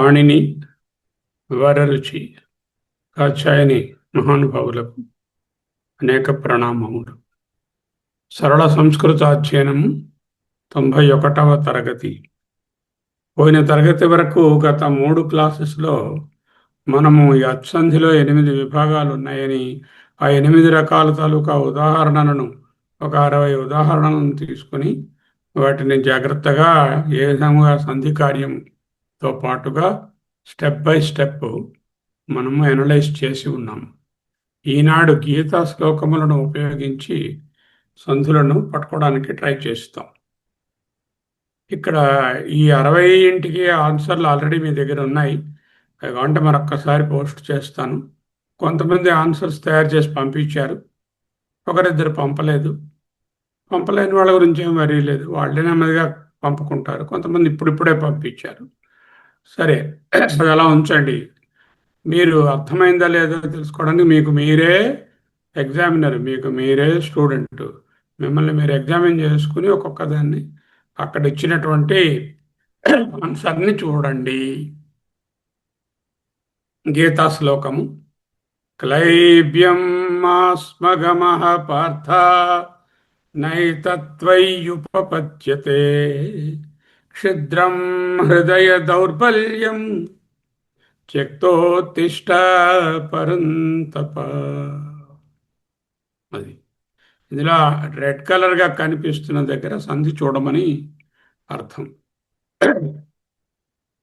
పాణిని, వరరుచి, కాచాయని మహానుభావులకు అనేక ప్రణామములు. సరళ సంస్కృత అధ్యయనము 91వ తరగతి. పోయిన తరగతి వరకు గత 3 క్లాసెస్లో మనము ఈ అచ్చంధిలో 8 విభాగాలు ఉన్నాయని, ఆ 8 రకాల తాలూకా ఉదాహరణలను ఒక 60 ఉదాహరణలను తీసుకుని వాటిని జాగ్రత్తగా ఏ విధంగా సంధి కార్యంతో పాటుగా స్టెప్ బై స్టెప్ మనము అనలైజ్ చేసి ఉన్నాము. ఈనాడు గీతా శ్లోకములను ఉపయోగించి సంధులను పట్టుకోవడానికి ట్రై చేస్తాం. ఇక్కడ ఈ 60కి ఆన్సర్లు ఆల్రెడీ మీ దగ్గర ఉన్నాయి. అవి కావాలంటే మరొక్కసారి పోస్ట్ చేస్తాను. కొంతమంది ఆన్సర్స్ తయారు చేసి పంపించారు, ఒకరిద్దరు పంపలేని వాళ్ళ గురించి ఏం వరీ లేదు, వాళ్ళే నెమ్మదిగా పంపుకుంటారు. కొంతమంది ఇప్పుడిప్పుడే పంపించారు. సరే, అది అలా ఉంచండి. మీరు అర్థమైందా లేదో తెలుసుకోవడానికి మీకు మీరే ఎగ్జామినర్, మీకు మీరే స్టూడెంట్. మిమ్మల్ని మీరు ఎగ్జామిన్ చేసుకుని ఒక్కొక్క దాన్ని అక్కడ ఇచ్చినటువంటి ఆన్సర్ని చూడండి. గీతా శ్లోకము. క్లైబ్యం మాస్మగమః పార్థ నైతత్వయ్యుపపద్యతే క్షుద్రం హృదయ దౌర్బల్యం త్యక్తోత్తిష్ట పరంతప. అది ఇందులో రెడ్ కలర్గా కనిపిస్తున్న దగ్గర సంధి చూడమని అర్థం.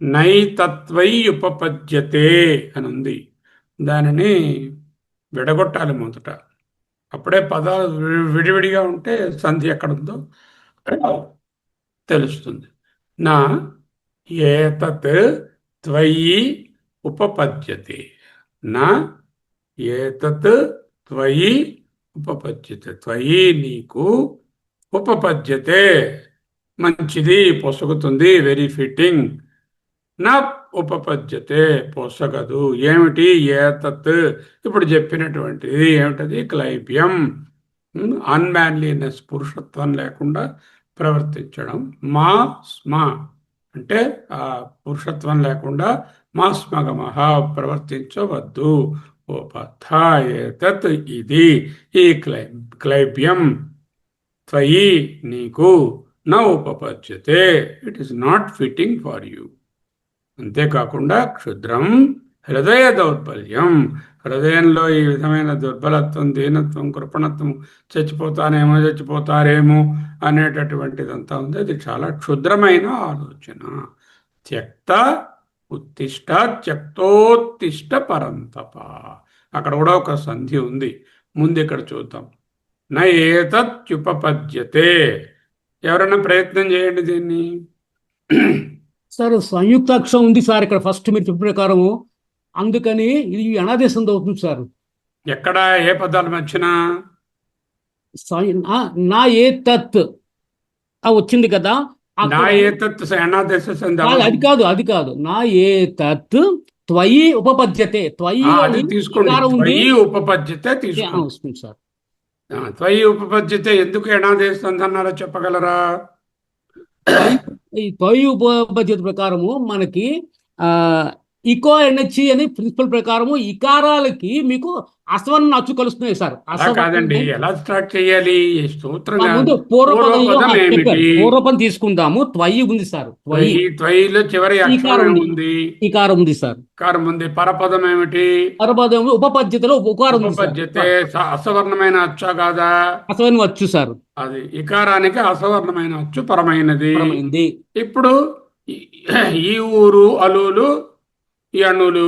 నైతత్వై ఉపపద్యతే అని ఉంది. దానిని విడగొట్టాలి మొదట. అప్పుడే పదాలు విడివిడిగా ఉంటే సంధి ఎక్కడుందో తెలుస్తుంది. నా ఏతత్ త్వయి ఉపపద్యతే, నా ఏతత్ త్వయి ఉపపద్యతే, త్వయి నీకు, ఉపపద్యతే మంచిది, పొసగుతుంది, వెరీ ఫిట్టింగ్. నా ఉపపద్యతే పొసగదు. ఏమిటి? ఏతత్ ఇప్పుడు చెప్పినటువంటిది ఏమిటది? క్లైబ్యం, అన్మ్యాన్లీనెస్, పురుషత్వం లేకుండా ప్రవర్తించడం. మా స్మ అంటే ఆ పురుషత్వం లేకుండా మా స్మగమహ ప్రవర్తించవద్దు. ఉపథ ఏతత్ ఇది, ఈ క్లైబ్యం త్వయి నీకు, నా ఉపపద్యతే it is not fitting for you. అంతేకాకుండా క్షుద్రం హృదయ దౌర్బల్యం, హృదయంలో ఈ విధమైన దుర్బలత్వం, దీనత్వం, కృపణత్వం, చచ్చిపోతారేమో అనేటటువంటిదంతా ఉంది. అది చాలా క్షుద్రమైన ఆలోచన. త్యక్త ఉత్తిష్ట, త్యక్తోత్తిష్ట పరంతప. అక్కడ కూడా ఒక సంధి ఉంది, ముందు ఇక్కడ చూద్దాం. నా ఏతత్యుపపద్యతే. ఎవరైనా ప్రయత్నం చేయండి దీన్ని. సార్ సంయుక్త అక్షరం ఉంది సార్ ఇక్కడ ఫస్ట్ మీరు చెప్పిన ప్రకారము, అందుకని ఇది అనాదేశంతో అవుతుంది సార్. ఎక్కడ ఏ పదాలు మర్చినా నా ఏ తత్ వచ్చింది కదా, నా ఏ తత్ అనాదేశ సంధి. అది కాదు నా ఏ తత్ త్వయి ఉపపద్యతే, త్వయి తీసుకోండి, ఉపపద్యతే తీసుకోండి సార్. త్వయి ఉపపద్యతే ఎందుకు అనాదేశ సంధి అన్నారో చెప్పగలరా? ఈ త్వయి ఉపపద్యత ప్రకారము మనకి ఇకో ఎన్హెచ్ అని ప్రిన్సిపల్ ప్రకారము ఇకారాలకి మీకు అసవర్ణ అచ్చు కలుస్తున్నాయి సార్. కాదండి, ఎలా స్టార్ట్ చేయాలి? పూర్వపదం తీసుకుందాము. త్వయి ఉంది సార్, త్వయిలో చివరి అక్షరం ఉంది, ఇకారం ఉంది సార్. ఇకారం ఉంది. పరపదం ఏమిటి? పరపదం ఉపపద్యతలో ఉకారం ఉంది. ఉపపద్యతే అసవర్ణమైన అచ్చా కాదా? అసవర్ణ అచ్చు సార్. అది ఇకారానికి అసవర్ణమైన అచ్చు పరమైనది. ఇప్పుడు ఈ ఊరు అలులు, ఈ అణులు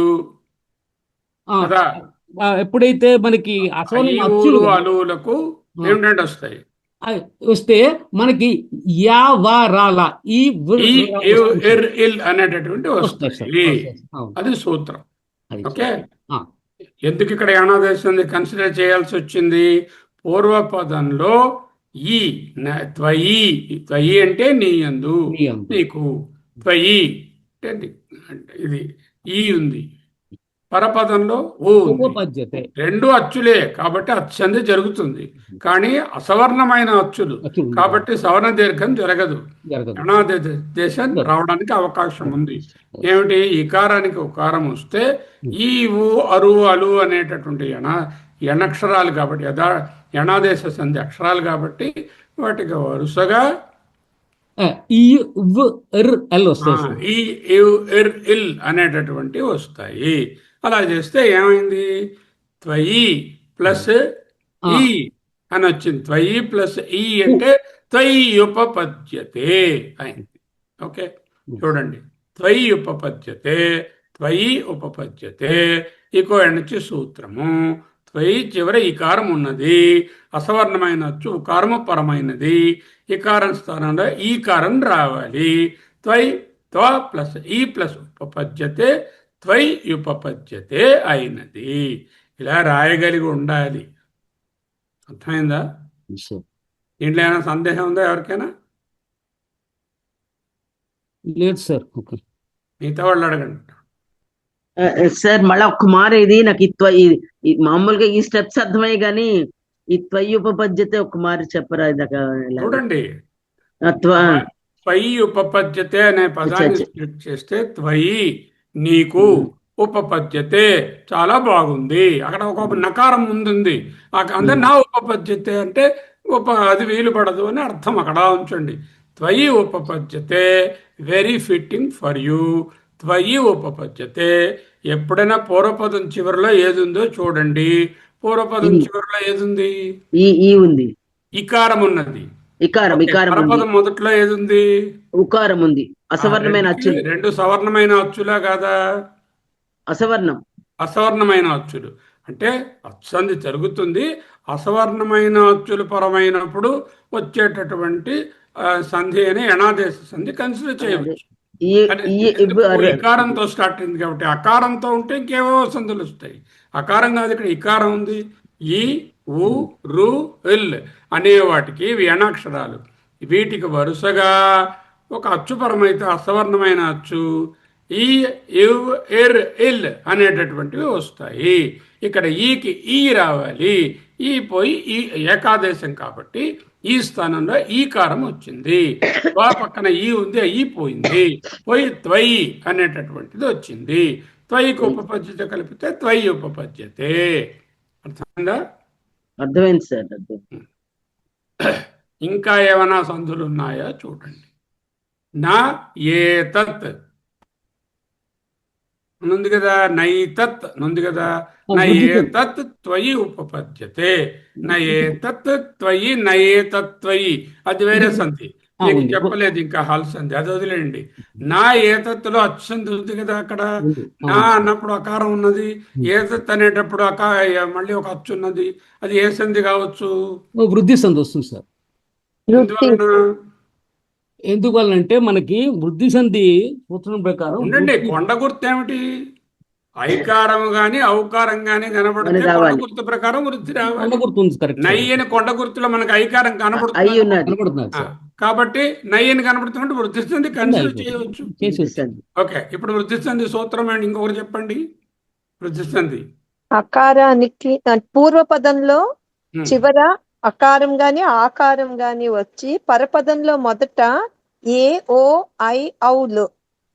కదా, ఎప్పుడైతే మనకి అసలు అలువులకు ఏమిటంటే వస్తే మనకి యావరాల ఈ అనేటటువంటి వస్తాయి. అది సూత్రం. ఓకే, ఎందుకు ఇక్కడ అనాదేశం కన్సిడర్ చేయాల్సి వచ్చింది? పూర్వపదంలో ఈ త్వయి, త్వయి అంటే నీ యందు, నీకు, త్వయి అంటే ఇది ఈ ఉంది, పరపదంలో ఊ ఉంది. ఉపపద్యతే. రెండు అచ్చులే కాబట్టి అచ్చంది జరుగుతుంది. కానీ అసవర్ణమైన అచ్చులు అచ్చులు ఉంది కాబట్టి సవర్ణ దీర్ఘం జరగదు. జరగదు. యణాదేశం జరగదు. రావడానికి అవకాశం ఉంది. ఏమిటి? ఈకారానికి ఉకారం వస్తే ఈ ఊ అరు అలు అనేటటువంటి యణక్షరాలు కాబట్టి యణాదేశ సంధి అక్షరాలు కాబట్టి వాటికి వరుసగా ఈ ఉవ్ ఎర్ ఎల్ వస్తాయి సార్. ఈ ఇవ్ ఇర్ ఇల్ అనేటటువంటి వస్తాయి. అలా చేస్తే ఏమైంది? త్వయి ప్లస్ ఈ అని వచ్చింది. త్వయి ప్లస్ ఈ అంటే త్వయి ఉపపద్యతే అయింది. ఓకే, చూడండి. త్వయి ఉపపద్యతే, త్వయి ఉపపద్యతే. ఇకో ఎణచి సూత్రము. త్వయి చివర ఈకారం ఉన్నది, అసవర్ణమైన అచ్చు ఉకారము పరమైనది. ఈకారం స్థానంలో ఈకారం రావాలి. త్వయి త్వ ప్లస్ ఈ ప్లస్ ఉపపద్యతే, త్వయి ఉపపద్యతే అయినది. ఇలా రాయగలిగి ఉండాలి. అర్థమైందా? దీంట్లో ఏమైనా సందేహం ఉందా ఎవరికైనా? లేదు సార్. ఓకే, మిగతా వాళ్ళు అడగండి. సార్ మళ్ళీ ఒక్క మారు ఇది నాకు మామూలుగా ఈ స్టెప్స్ అర్థమయ్యి కానీ ఈ త్వయి ఉపపద్యతే ఒక్క మారు చెప్పరా? చూడండి, త్వ- త్వయి ఉపపద్యతే అనే పదాన్ని స్ప్లిట్ చేస్తే త్వయి నీకు, ఉపపద్యతే చాలా బాగుంది. అక్కడ ఒక నకారం ముందుంది. అందరు నా ఉపపద్యతే అంటే అది వీలు పడదు అని అర్థం. అక్కడ ఉంచండి. త్వయి ఉపపద్యతే వెరీ ఫిట్టింగ్ ఫర్ యూ. త్వయి ఉపపద్యతే. ఎప్పుడైనా పూర్వపదం చివరిలో ఏది ఉందో చూడండి. పూర్వపదం చివరిలో ఏదుంది? ఈ ఉంది, ఇకారం ఉన్నది. ఇకారం పరపదం మొదట్లో ఏదుంది? ఉకారం ఉంది. అసవర్ణమైన అచ్చులు. రెండు సవర్ణమైన అచ్చులా కాదా? అసవర్ణమైన అచ్చులు అంటే అచ్చంది జరుగుతుంది. అసవర్ణమైన అచ్చులు పరమైనప్పుడు వచ్చేటటువంటి సంధి అని యణాదేశ సంధి కన్సిడర్ చేయవచ్చు. ఇకారంతో స్టార్ట్ అయింది కాబట్టి. అకారంతో ఉంటే ఇంకేవో సంధులు వస్తాయి. అకారం కాదు, ఇక్కడ ఇకారం ఉంది. ఈ ఉ రు ఇల్ అనే వాటికి ఇవి యణాక్షరాలు. వీటికి వరుసగా ఒక అచ్చుపరమైతే అసవర్ణమైన అచ్చు ఈ ఇవ్ ఇర్ ఇల్ అనేటటువంటివి వస్తాయి. ఇక్కడ ఈకి ఈ రావాలి. ఈ పోయి ఈ ఏకాదేశం కాబట్టి ఈ స్థానంలో ఈకారం వచ్చింది. పక్కన ఈ ఉంది, ఈ పోయింది. పోయి త్వయి అనేటటువంటిది వచ్చింది. త్వయికి ఉపపద్యత కలిపితే త్వయి ఉపపద్యతే. అర్థమైందా? అర్థమైంది సార్. ఇంకా ఏమైనా సంధులు ఉన్నాయా చూడండి. నా ఏతత్ ఉంది కదా, నైతత్ ఉంది కదా. నయేతత్ త్వయి ఉపపద్యతే. నయేతత్ త్వయి నయేతత్వయి అది వేరే సంధి. నీకు చెప్పలేదు ఇంకా హాల్ సంధి, అది వదిలేండి. నా ఏతత్తులో అచ్చంది ఉంది కదా. అక్కడ నా అన్నప్పుడు అకారం ఉన్నది. ఏతత్ అనేటప్పుడు మళ్ళీ ఒక అచ్చు ఉన్నది. అది ఏ సంధి కావచ్చు? వృద్ధి సంధి వస్తుంది సార్. ఎందువల్లంటే మనకి వృద్ధి సంధి సూత్రం ప్రకారం ఉండండి. కొండ గుర్తు ఏమిటి? ఐకారం గాని ఔకారం గాని కనబడితే కొండ గుర్తు ప్రకారం వృద్ధి రావాలి. నయ్యని కొండ గుర్తులో మనకు ఐకారం కనబడుతుంది కాబట్టి నయ్యని కనబడుతున్నట్టు వృద్ధి సంధి కన్సిడర్ చేయవచ్చు. ఓకే, ఇప్పుడు వృద్ధి సంధి సూత్రం అండి ఇంకొకటి చెప్పండి. వృద్ధి సంధి అకారానికి పూర్వపదంలో చివర అకారం గాని ఆకారం గాని వచ్చి పరపదంలో మొదట ఏ ఓ ఐ ఔలు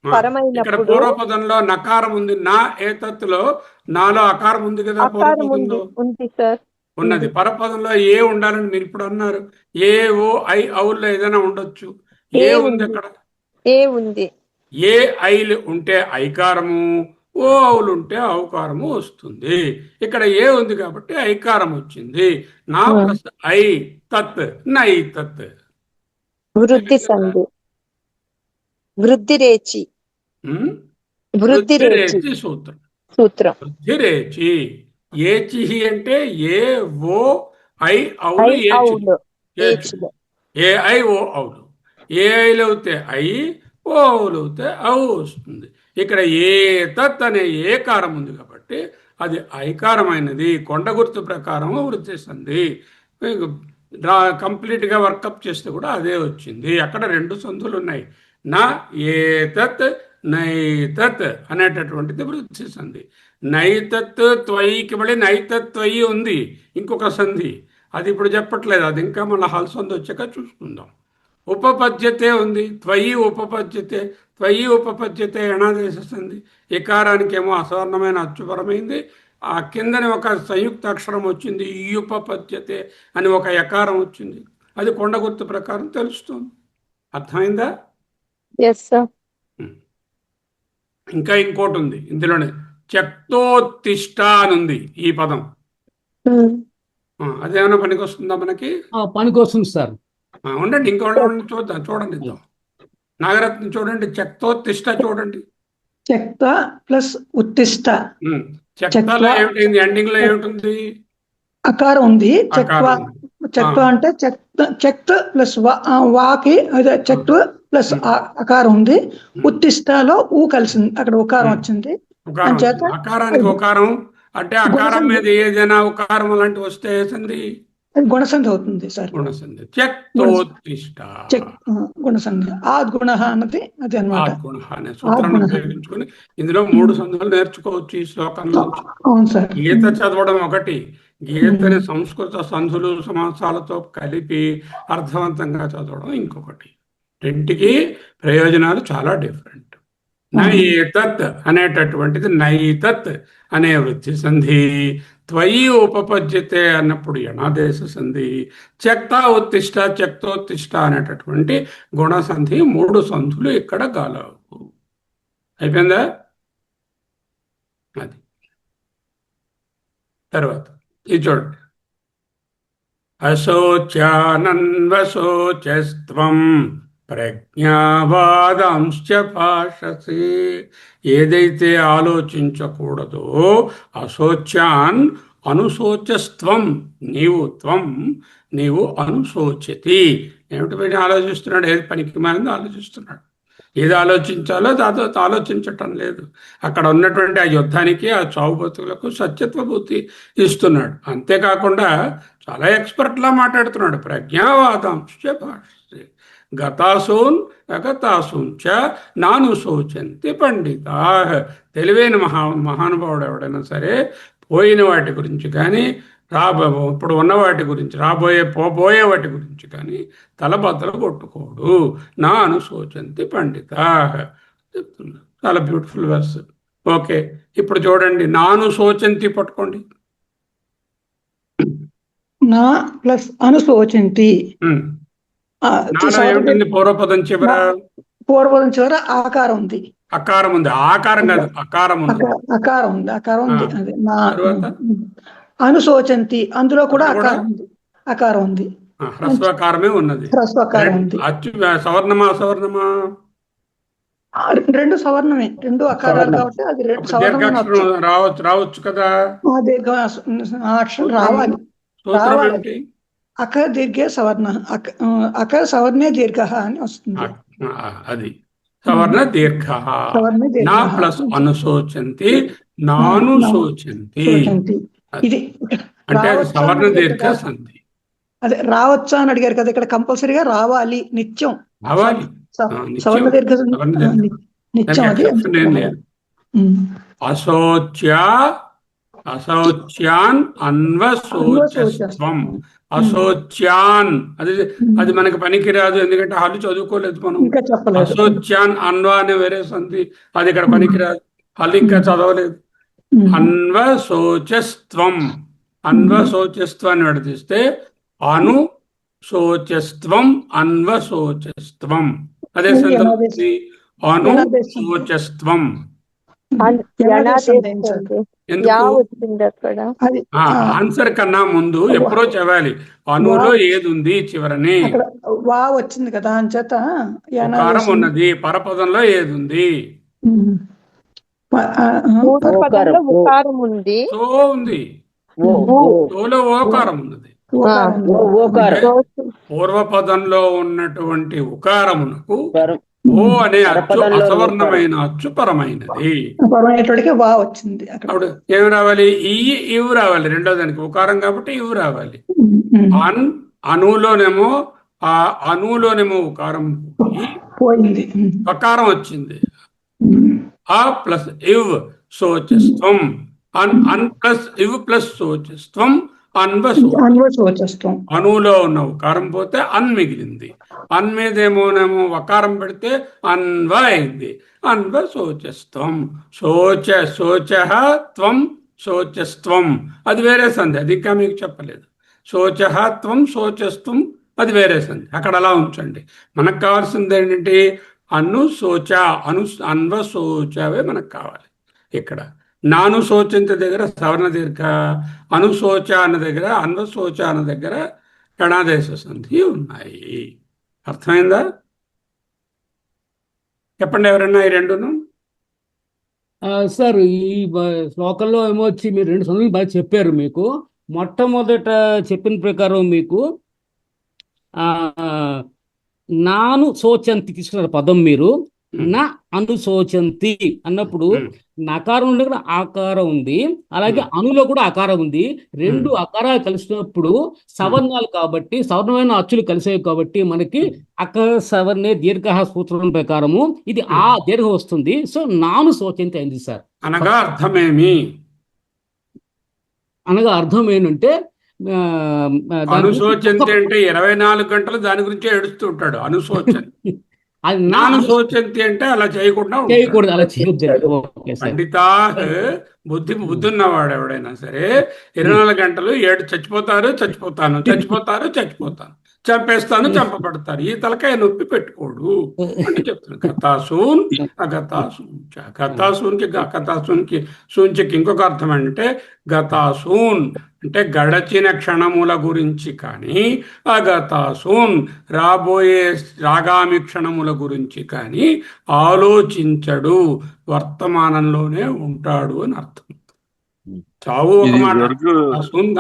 పరమైనప్పుడు పూర్వపదంలో నకారం ఉంది. నా ఏతత్తులో నాలో అకారం ఉంది కదా. పూర్వపదంలో ఉంది సార్, ఉన్నది. పరపదంలో ఏ ఉండాలని మీరు ఇప్పుడు అన్నారు. ఏ ఓ ఐ ఔల్లో ఏదైనా ఉండొచ్చు. ఏ ఉంది అక్కడ. ఏ ఉంది. ఏ ఐలు ఉంటే ఐకారము, ఓ అవులు ఉంటే ఔకారము వస్తుంది. ఇక్కడ ఏ ఉంది కాబట్టి ఐకారం వచ్చింది. నా ప్లస్ ఐ తత్ నై తత్. వృద్ధి సంధి. వృద్ధి రేచి సూత్రం. వృద్ధి రేచి. ఏచి అంటే ఏ ఓ ఐ అవులు. A I O అవులు. ఏ ఐలు అవుతే ఐ, ఓ అవులు అవుతే ఔ వస్తుంది. ఇక్కడ ఏ తత్ అనే ఏకారం ఉంది కాబట్టి అది ఐకారమైనది. కొండ గుర్తు ప్రకారం వృద్ధి సంధి. కంప్లీట్గా వర్కప్ చేస్తే కూడా అదే వచ్చింది. అక్కడ రెండు సంధులు ఉన్నాయి. నా ఏతత్ నైతత్ అనేటటువంటిది వృద్ధి సంధి. నైతత్ త్వయికి మళ్ళీ నైతత్ త్వయి ఉంది ఇంకొక సంధి, అది ఇప్పుడు చెప్పట్లేదు, అది ఇంకా మళ్ళీ హల్సంధి వచ్చాక చూసుకుందాం. ఉపపద్యతే ఉంది, త్వయి ఉపపద్యతే, త్వయి ఉపపద్యతే ఎణాదేశ సంధి. ఇకారానికేమో అసవర్ణమైన అచ్చుపరమైంది, ఆ కిందని ఒక సంయుక్త అక్షరం వచ్చింది, ఈ ఉపపద్యతే అని ఒక యకారం వచ్చింది, అది కొండ గుర్తు ప్రకారం తెలుస్తుంది. అర్థమైందా? Yes sir. ఇంకా ఇంకోటి ఉంది ఇందులోనే, త్యక్తోత్తిష్ట అని ఉంది ఈ పదం. అదేమైనా పనికి వస్తుందా మనకి? పనికి వస్తుంది సార్. ఉండండి, ఇంకోటి చూద్దాం, చూడండి ఇద్దాం. నాగరత్నం చూడండి, త్యక్తోత్తిష్ట చూడండి. త్యక్త ప్లస్ ఉత్తిష్ట. త్యక్తలో ఏమిటి, ఎండింగ్ లో ఏమిటి? అకారం ఉంది. అకారం. చెక్త అంటే చెక్త ప్లస్ వాకి అదే చెక్త ప్లస్ అకారం ఉంది. ఉత్తిష్టలో ఊ కలిసింది, అక్కడ ఉకారం వచ్చింది. అకారానికి ఉకారం అంటే అకారం మీద ఏదైనా ఉకారం అలాంటివి వస్తే సంధి అది గుణసంధి అవుతుంది సార్. గుణసంధి. త్యక్తోత్తిష్ట గుణసంధి. ఆద్గుణ అన్నది అది అన్నమాట. ఆద్గుణ అనే సూత్రాన్ని ఉపయోగించుకుని ఇందులో 3 సంధులు నేర్చుకోవచ్చు ఈ శ్లోకంలో. అవును సార్. గీత చదవడం ఒకటి, గీతని సంస్కృత సంధులు సమాసాలతో కలిపి అర్థవంతంగా చదవడం ఇంకొకటి. రెంటికి ప్రయోజనాలు చాలా డిఫరెంట్. నైతత్ అనేటటువంటిది నైతత్ అనే వృద్ధి సంధి, త్వయి ఉపపద్యతే అన్నప్పుడు యణాదేశ సంధి, త్యక్త ఉత్తిష్ట త్యక్తోత్తిష్ట అనేటటువంటి గుణసంధి. 3 సంధులు ఇక్కడ గాలవు. అయిపోయిందా? అది తర్వాత ఇది చూడండి. అశోచ్యానన్వశోచస్త్వం ప్రజ్ఞావాదాంశ్చ భాషసి. ఏదైతే ఆలోచించకూడదో అశోచ్యాన్ అనుశోచస్త్వం, నీవు అనుశోచతి. ఏమిటి పైన ఆలోచిస్తున్నాడు? ఏది పనికి మారింది ఆలోచిస్తున్నాడు. ఏది ఆలోచించాలో దాంతో ఆలోచించటం లేదు. అక్కడ ఉన్నటువంటి ఆ యుద్ధానికి, ఆ చావు బతుకులకు సత్యత్వ బుద్ధి ఇస్తున్నాడు. అంతేకాకుండా చాలా ఎక్స్పర్ట్లా మాట్లాడుతున్నాడు. ప్రజ్ఞావాదాంశ్చ భాషసి గతాసూన్ అగతాసూన్ చ నాను శోచంతి పండితా. తెలివైన మహానుభావుడు ఎవడైనా సరే పోయిన వాటి గురించి కానీ ఇప్పుడు ఉన్న వాటి గురించి పోబోయే వాటి గురించి కానీ తలబద్దలు కొట్టుకోడు. నా అనుశోచంతి పండిత చెప్తున్నా. చాలా బ్యూటిఫుల్ వర్స్. ఓకే, ఇప్పుడు చూడండి, నాను శోచంతి పట్టుకోండి. నా ప్లస్ అనుశోచంతి. ఏమిటండి? పూర్వపదం చివర ఆకారం ఉంది. అకారం ఉంది. ఆకారం కాదు, అకారం ఉంది. అకారం ఉంది. అకారం ఉంది. అదే నా అనుశోచంతి, అందులో కూడా అకారం ఉంది. హ్రస్వకారమే ఉన్నది. హ్రస్వకారం ఉంది. సవర్ణమా అసవర్ణమా? 2 సవర్ణమే, 2 అకారాలు కాబట్టి అది రావచ్చు కదా. అక్షరం రావాలి. అక దీర్ఘే సవర్ణ, అక సవర్ణే దీర్ఘ అని వస్తుంది. అది సవర్ణ దీర్ఘ. నా ప్లస్ అనుశోచంతి, నాను శోచంతి. ఇది అంటే అది సవర్ణ దీర్ఘ సంధి. అదే రావచ్చా అని అడిగారు కదా, ఇక్కడ కంపల్సరీగా రావాలి, నిత్యం రావాలి. సవర్ణ దీర్ఘ నిత్యం. అది అశోచ్యాన్ అన్వశోచస్త్వం. అశోచ్యాన్ అది మనకి పనికిరాదు, ఎందుకంటే హల్లు చదువుకోలేదు మనం. అశోచ్యాన్ అన్వ అనే వేరే సంధి, అది ఇక్కడ పనికిరాదు, హల్లు ఇంకా చదవలేదు. అన్వశోచస్త్వం, అన్వశోచస్త్వాన్ని విడదీస్తే అనుశోచస్త్వం, అన్వశోచస్త్వం. అదే సంధి అనుశోచస్త్వం. ఆన్సర్ కన్నా ముందు ఎప్పుడో చదవాలి. అనులో ఏది ఉంది చివరని? వా వచ్చింది కదా, అంచేత ఉకారం ఉన్నది. పరపదంలో ఏది ఉంది? ఉంది. సో ఉంది. సోలో ఓకారం ఉన్నది. పూర్వపదంలో ఉన్నటువంటి ఉకారమునకు ఓ అనే అచ్చు అసవర్ణమైన అచ్చు పరమైనది. వా వచ్చింది. అప్పుడు ఏమి రావాలి? ఇవ్వు రావాలి. రెండో దానికి ఉకారం కాబట్టి ఇవ్వు రావాలి. అనులోనేమో ఉకారం పోయింది, పకారం వచ్చింది. ఆ ప్లస్ ఇవ్ శోచస్త్వం, అన్ ప్లస్ ఇవ్ ప్లస్ శోచస్త్వం అన్వశోచ. అన్వశోచస్త్వం. అణువులో ఉన్న ఉకారం పోతే అన్ మిగిలింది. అన్ మీదేమోనేమో వకారం పెడితే అన్వ అయింది. అన్వ శోచస్త్వం. శోచ త్వం శోచస్త్వం అది వేరే సంధి, అది ఇంకా మీకు చెప్పలేదు. శోచ త్వం శోచస్త్వం అది వేరే సంధి, అక్కడ అలా ఉంచండి. మనకు కావాల్సింది ఏంటంటే అనుశోచ, అన్వశోచవే మనకు కావాలి. ఇక్కడ నాను శోచంత దగ్గర సవర్ణ దీర్ఘ, అనుశోచ అన్న దగ్గర, అన్వశోచ అన్న దగ్గర గణాదేశ సంధి ఉన్నాయి. అర్థమైందా? చెప్పండి ఎవరన్నా ఈ రెండును. సార్ ఈ శ్లోకంలో ఏమొచ్చి మీరు 2 సందులు బాగా చెప్పారు. మీకు మొట్టమొదట చెప్పిన ప్రకారం మీకు నాను శోచంతి తీసుకున్నారు పదం మీరు. నా అనుశోచంతి అన్నప్పుడు నకారం ఉండే కూడా ఆకారం ఉంది, అలాగే అనులో కూడా ఆకారం ఉంది. 2 అకారాలు కలిసినప్పుడు సవర్ణాలు కాబట్టి, సవర్ణమైన అచ్చులు కలిసేవి కాబట్టి మనకి అకార సవర్ణే దీర్ఘ సూత్రం ప్రకారము ఇది ఆ దీర్ఘ వస్తుంది. సో నాను శోచంతి అయింది సార్. అనగా అర్థమేమి? అనగా అర్థం ఏంటంటే అనుశోచంతి అంటే 24 గంటలు దాని గురించి ఏడుస్తూ ఉంటాడు అనుశోచంతి. అది నాను శోచంతి అంటే అలా చేయకుండా చేయకూడదు, అలా చేయొద్దు. పండితా బుద్ధి ఉన్నవాడు ఎవడైనా సరే 24 గంటలు చచ్చిపోతారు చంపేస్తాను చంపబడతారు, ఈ తలకాయ నొప్పి పెట్టుకోడు అని చెప్తున్నాను. గతాసూన్ గతాసూన్కి సూన్యకి ఇంకొక అర్థం అంటే గతాసూన్ అంటే గడచిన క్షణముల గురించి కానీ, అగతాసూన్ రాబోయే రాగామి క్షణముల గురించి కానీ ఆలోచించడు, వర్తమానంలోనే ఉంటాడు అని అర్థం. చావు ఒక మాట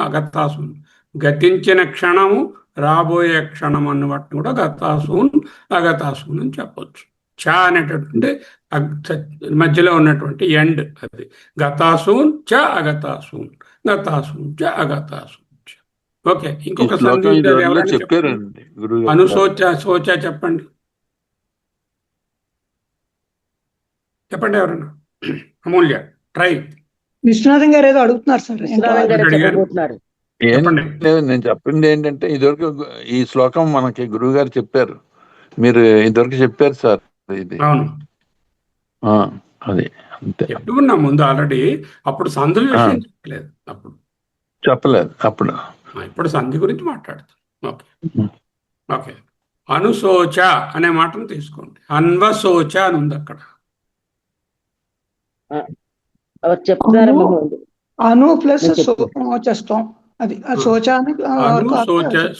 అగతాసూన్, గతించిన క్షణము రాబోయే క్షణం అన్న వాటిని కూడా గతాసూన్ అగతాసూన్ అని చెప్పొచ్చు. చ అనేటటువంటి మధ్యలో ఉన్నటువంటి ఎండ్, అది గతాసూన్ చ అగతాసూన్, గతాసూన్ చ అగతాసూన్ చ. ఓకే, ఇంకొక చెప్పారండి శోచ చెప్పండి ఎవరన్నా. అమూల్య ట్రై. విశ్వనాథం గారు ఏదో అడుగుతున్నారు సార్. నేను చెప్పింది ఏంటంటే ఇదివరకు ఈ శ్లోకం మనకి గురువు గారు చెప్పారు, మీరు ఇదివరకు చెప్పారు సార్. ఇది అది అంతే చెప్పుకున్నా ముందు ఆల్రెడీ. అప్పుడు సంధుల విషయం చెప్పలేదు, చెప్పలేదు అప్పుడు. ఇప్పుడు సంధి గురించి మాట్లాడుతాం. Okay okay. అనుశోచ అనే మాటను తీసుకోండి. అన్వశోచ అని ఉంది అక్కడ. అను ప్లస్ శోచస్త్వం, అది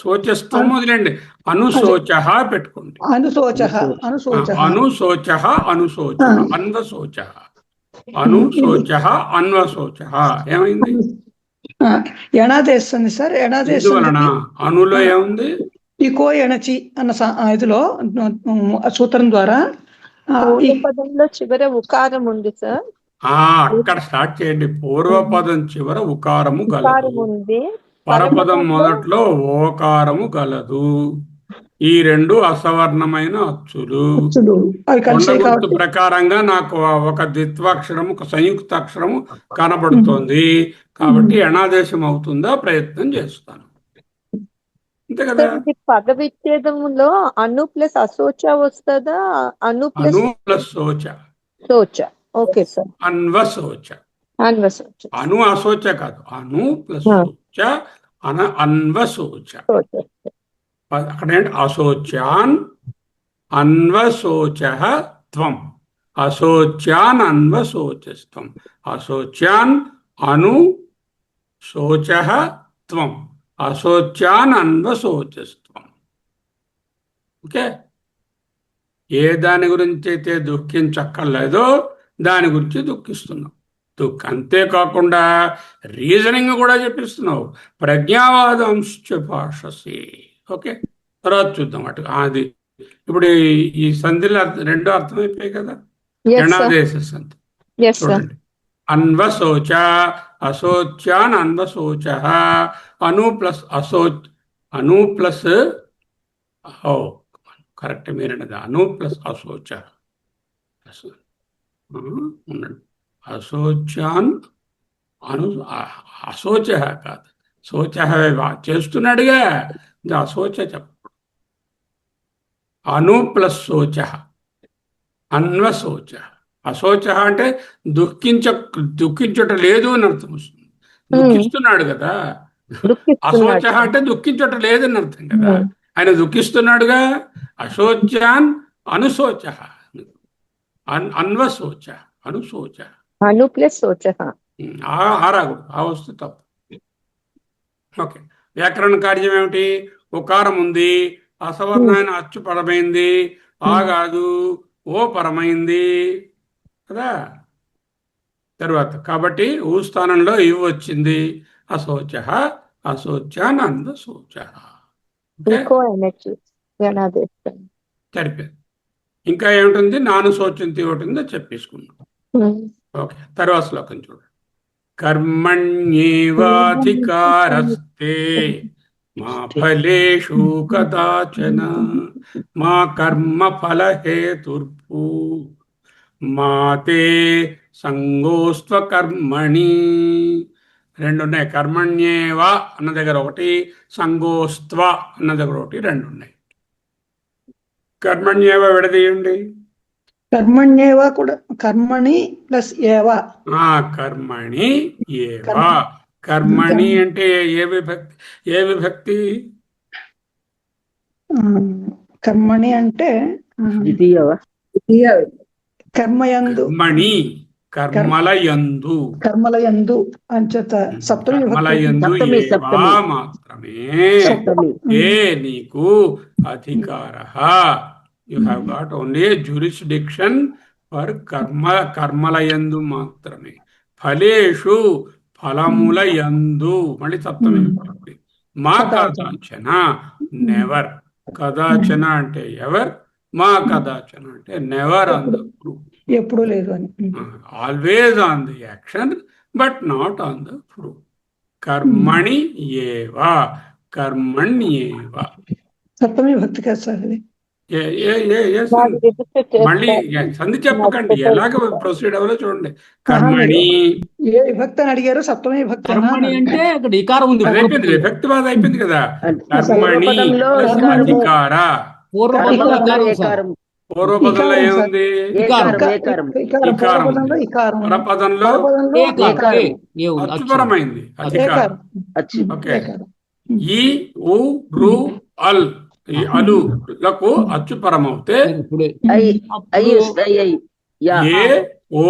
శోచస్త్వం వదిలేండి, అనుశోచ పెట్టుకోండి. అనుశోచ అన్వశోచ అన్వశోచ ఏమైంది? ఎణాదేస్తుంది సార్. వలన అనులో ఏముంది? ఇకో ఎణచి అన్న ఇదిలో సూత్రం ద్వారా పదంలో చివర ఉకారం ఉంది సార్. అక్కడ స్టార్ట్ చేయండి. పూర్వపదం చివర ఉకారము గలదు, పరపదం మొదట్లో ఓకారము గలదు. ఈ 2 అసవర్ణమైన అచ్చులు. కొండగుర్తు ప్రకారంగా నాకు ఒక ద్విత్వాక్షరము ఒక సంయుక్త అక్షరము కనబడుతోంది, కాబట్టి ఎణాదేశం అవుతుందా ప్రయత్నం చేస్తాను, అంతే కదా. పద విచ్ఛేదములో అను ప్లస్ అశోచ వస్తుందా? అను ప్లస్ శోచ. Okay sir. అన్వశోచ. అను అశోచ కాదు, అను ప్లస్ శోచ అన్వశోచ. అక్కడ ఏంటి? అశోచ్యాన్ అన్వశోచ త్వం, అశోచ్యాన్ అన్వశోచస్త్వం, అశోచ్యాన్ అను శోచ త్వం, అశోచ్యాన్ అన్వశోచస్త్వం. ఓకే, ఏ దాని గురించి అయితే దుఃఖించక్కర్లేదో దాని గురించి దుఃఖిస్తున్నావు. అంతేకాకుండా రీజనింగ్ కూడా చెప్పిస్తున్నావు. ప్రజ్ఞావాదంశ భాషసి. ఓకే, తర్వాత చూద్దాం అటు. అది ఇప్పుడు ఈ సంధిలో 2 అర్థమైపోయాయి కదా. ఎణాదేశ సంధి చూడండి. అన్వశోచ అశోచ్యాన్ అన్వశోచ అను ప్లస్ అను ప్లస్ కరెక్ట్ మీరన్నది. అను ప్లస్ అశోచ ఉండండి. అశోచాన్ అను అశోచ కాదు, శోచ చేస్తున్నాడుగా, ఇది అశోచ చెప్ప. అను ప్లస్ శోచ, అన్వశోచ. అశోచ అంటే దుఃఖించుట లేదు అని అర్థం వస్తుంది. దుఃఖిస్తున్నాడు కదా. అశోచ అంటే దుఃఖించుట లేదని అర్థం కదా. ఆయన దుఃఖిస్తున్నాడుగా. అశోచాన్ అనుశోచ, అన్వశోచ, అనుశోచ. అను ప్లస్ శోచ. ఆరాగుడు ఆ వస్తు తప్పు. ఓకే, వ్యాకరణ కార్యం ఏమిటి? ఉకారం ఉంది, అసవర్ణమైన అచ్చు పరమైంది, ఆ కాదు ఓ పరమైంది కదా. తర్వాత కాబట్టి ఊ స్థానంలో ఇవి వచ్చింది. అశోచ, అశోచాన్ అన్వశోచ. ఇంకో ఎనర్జీ సరిపోయింది. ఇంకా ఏమిటి? నాను శోచంతి ఒకటి ఉందో చెప్పేసుకున్నాం. ఓకే, తర్వాత శ్లోకం చూడండి. కర్మణ్యేవాధికారస్తే మా ఫలేషు కదాచన మా కర్మ ఫలహేతుర్భూ మా తే సంగోస్త్వ కర్మణి. రెండు ఉన్నాయి. కర్మణ్యేవా అన్న దగ్గర ఒకటి, సంగోస్త్వ అన్న దగ్గర ఒకటి, రెండు ఉన్నాయి. కర్మణ్యేవ విడదీయండి. కర్మణ్యేవ కూడా, కర్మణి ప్లస్ ఏవా. కర్మణి ఏవా. కర్మణి అంటే ఏ విభక్తి? ఏ విభక్తి? కర్మణి అంటే ద్వితీయవా? కర్మయందు. కర్మణి కర్మలయందు. కర్మలయందు అంచేత సప్తమి కర్మలయందు సప్తమి, ఏవా సప్తమి. మాత్రమే సప్తమి. ఏ నీకు అధికార. You have got only jurisdiction for కర్మలయందు మాత్రమే. ఫలేషు ఫలములయందు, మళ్ళీ సప్తమి విభక్తి. మా కదాచన నెవర్. కదాచన అంటే ఎవర్, మా కదాచన అంటే నెవర్ ఆన్ ద ఫ్రూట్. ఎప్పుడూ లేదు అని. Always on the action but not on the fruit. కర్మణి ఏవా, కర్మణ్యేవా. సప్తమి భక్తి కదా సార్ అది. మళ్ళీ సంధి చెప్పకండి, ఎలాగ ప్రొసీడ్ అవ్వాలో చూడండి. కర్మణి ఏ విభక్తి అని అడిగారు? సప్తమి విభక్తి. కర్మణి అంటే అక్కడ ఇకారం ఉంది. అయిపోయింది, విభక్తి బాధ అయిపోయింది కదా. కర్మణి ప్లస్ అధికార. పూర్వపదంలో ఇకారం సార్. ఏకారం. పూర్వపదంలో ఏముంది? ఏకారం, ఏకారం. ఇకారం ఉంది. ఇకారం. పరపదంలో ఏకారం. అచ్చుపరమైంది అధికారం. అచ్చు. ఓకే, ఈ ఉ రు అల్, ఈ అలులకు అచ్చుపరమవుతే ఇప్పుడే ఐ వస్తాయి. ఐ యా. ఏ ఓ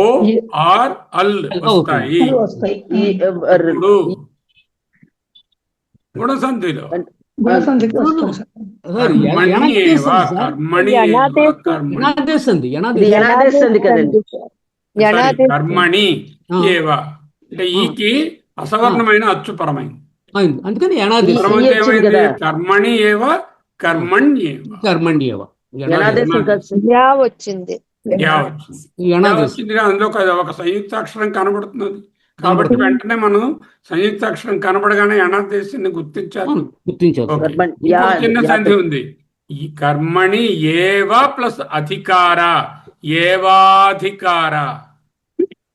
ఆర్ అల్ వస్తాయి. వస్తాయి. ఇప్పుడు గుణసంధిలో గుణసంధికి వస్తాయి సార్. సార్, కర్మణి ఏవా, సార్. కర్మణి ఏవా, కర్మణి. యనాదేశంది, ఇది యనాదేశం. యనాదేశంది కదండి. Sorry, కర్మణి ఏవా అంటే ఈకి అసవర్ణమైన అచ్చుపరమైంది. అయింది. అందుకని యనాదేశం. పరమంటే వచ్చింది ఏమైంది? కదా. కర్మణి ఏవా, కర్మణ్యేవా. కర్మండియవ. యనాదేశం కాదు సార్. యా వచ్చింది. యా వచ్చింది. యా యనాదేశం. వచ్చింది, అందులో ఒక సంయుక్తాక్షరం కనబడుతున్నది కాబట్టి వెంటనే మనం సంయుక్తాక్షరం కనబడగానే యనాదేశాన్ని గుర్తించాలి. అవును, గుర్తించారు. ఓకే. కర్మణి. ఇంకో యా, చిన్న యా. సంధి ఉంది. ఈ కర్మణి ఏవా ప్లస్ అధికార, ఏవాధికార.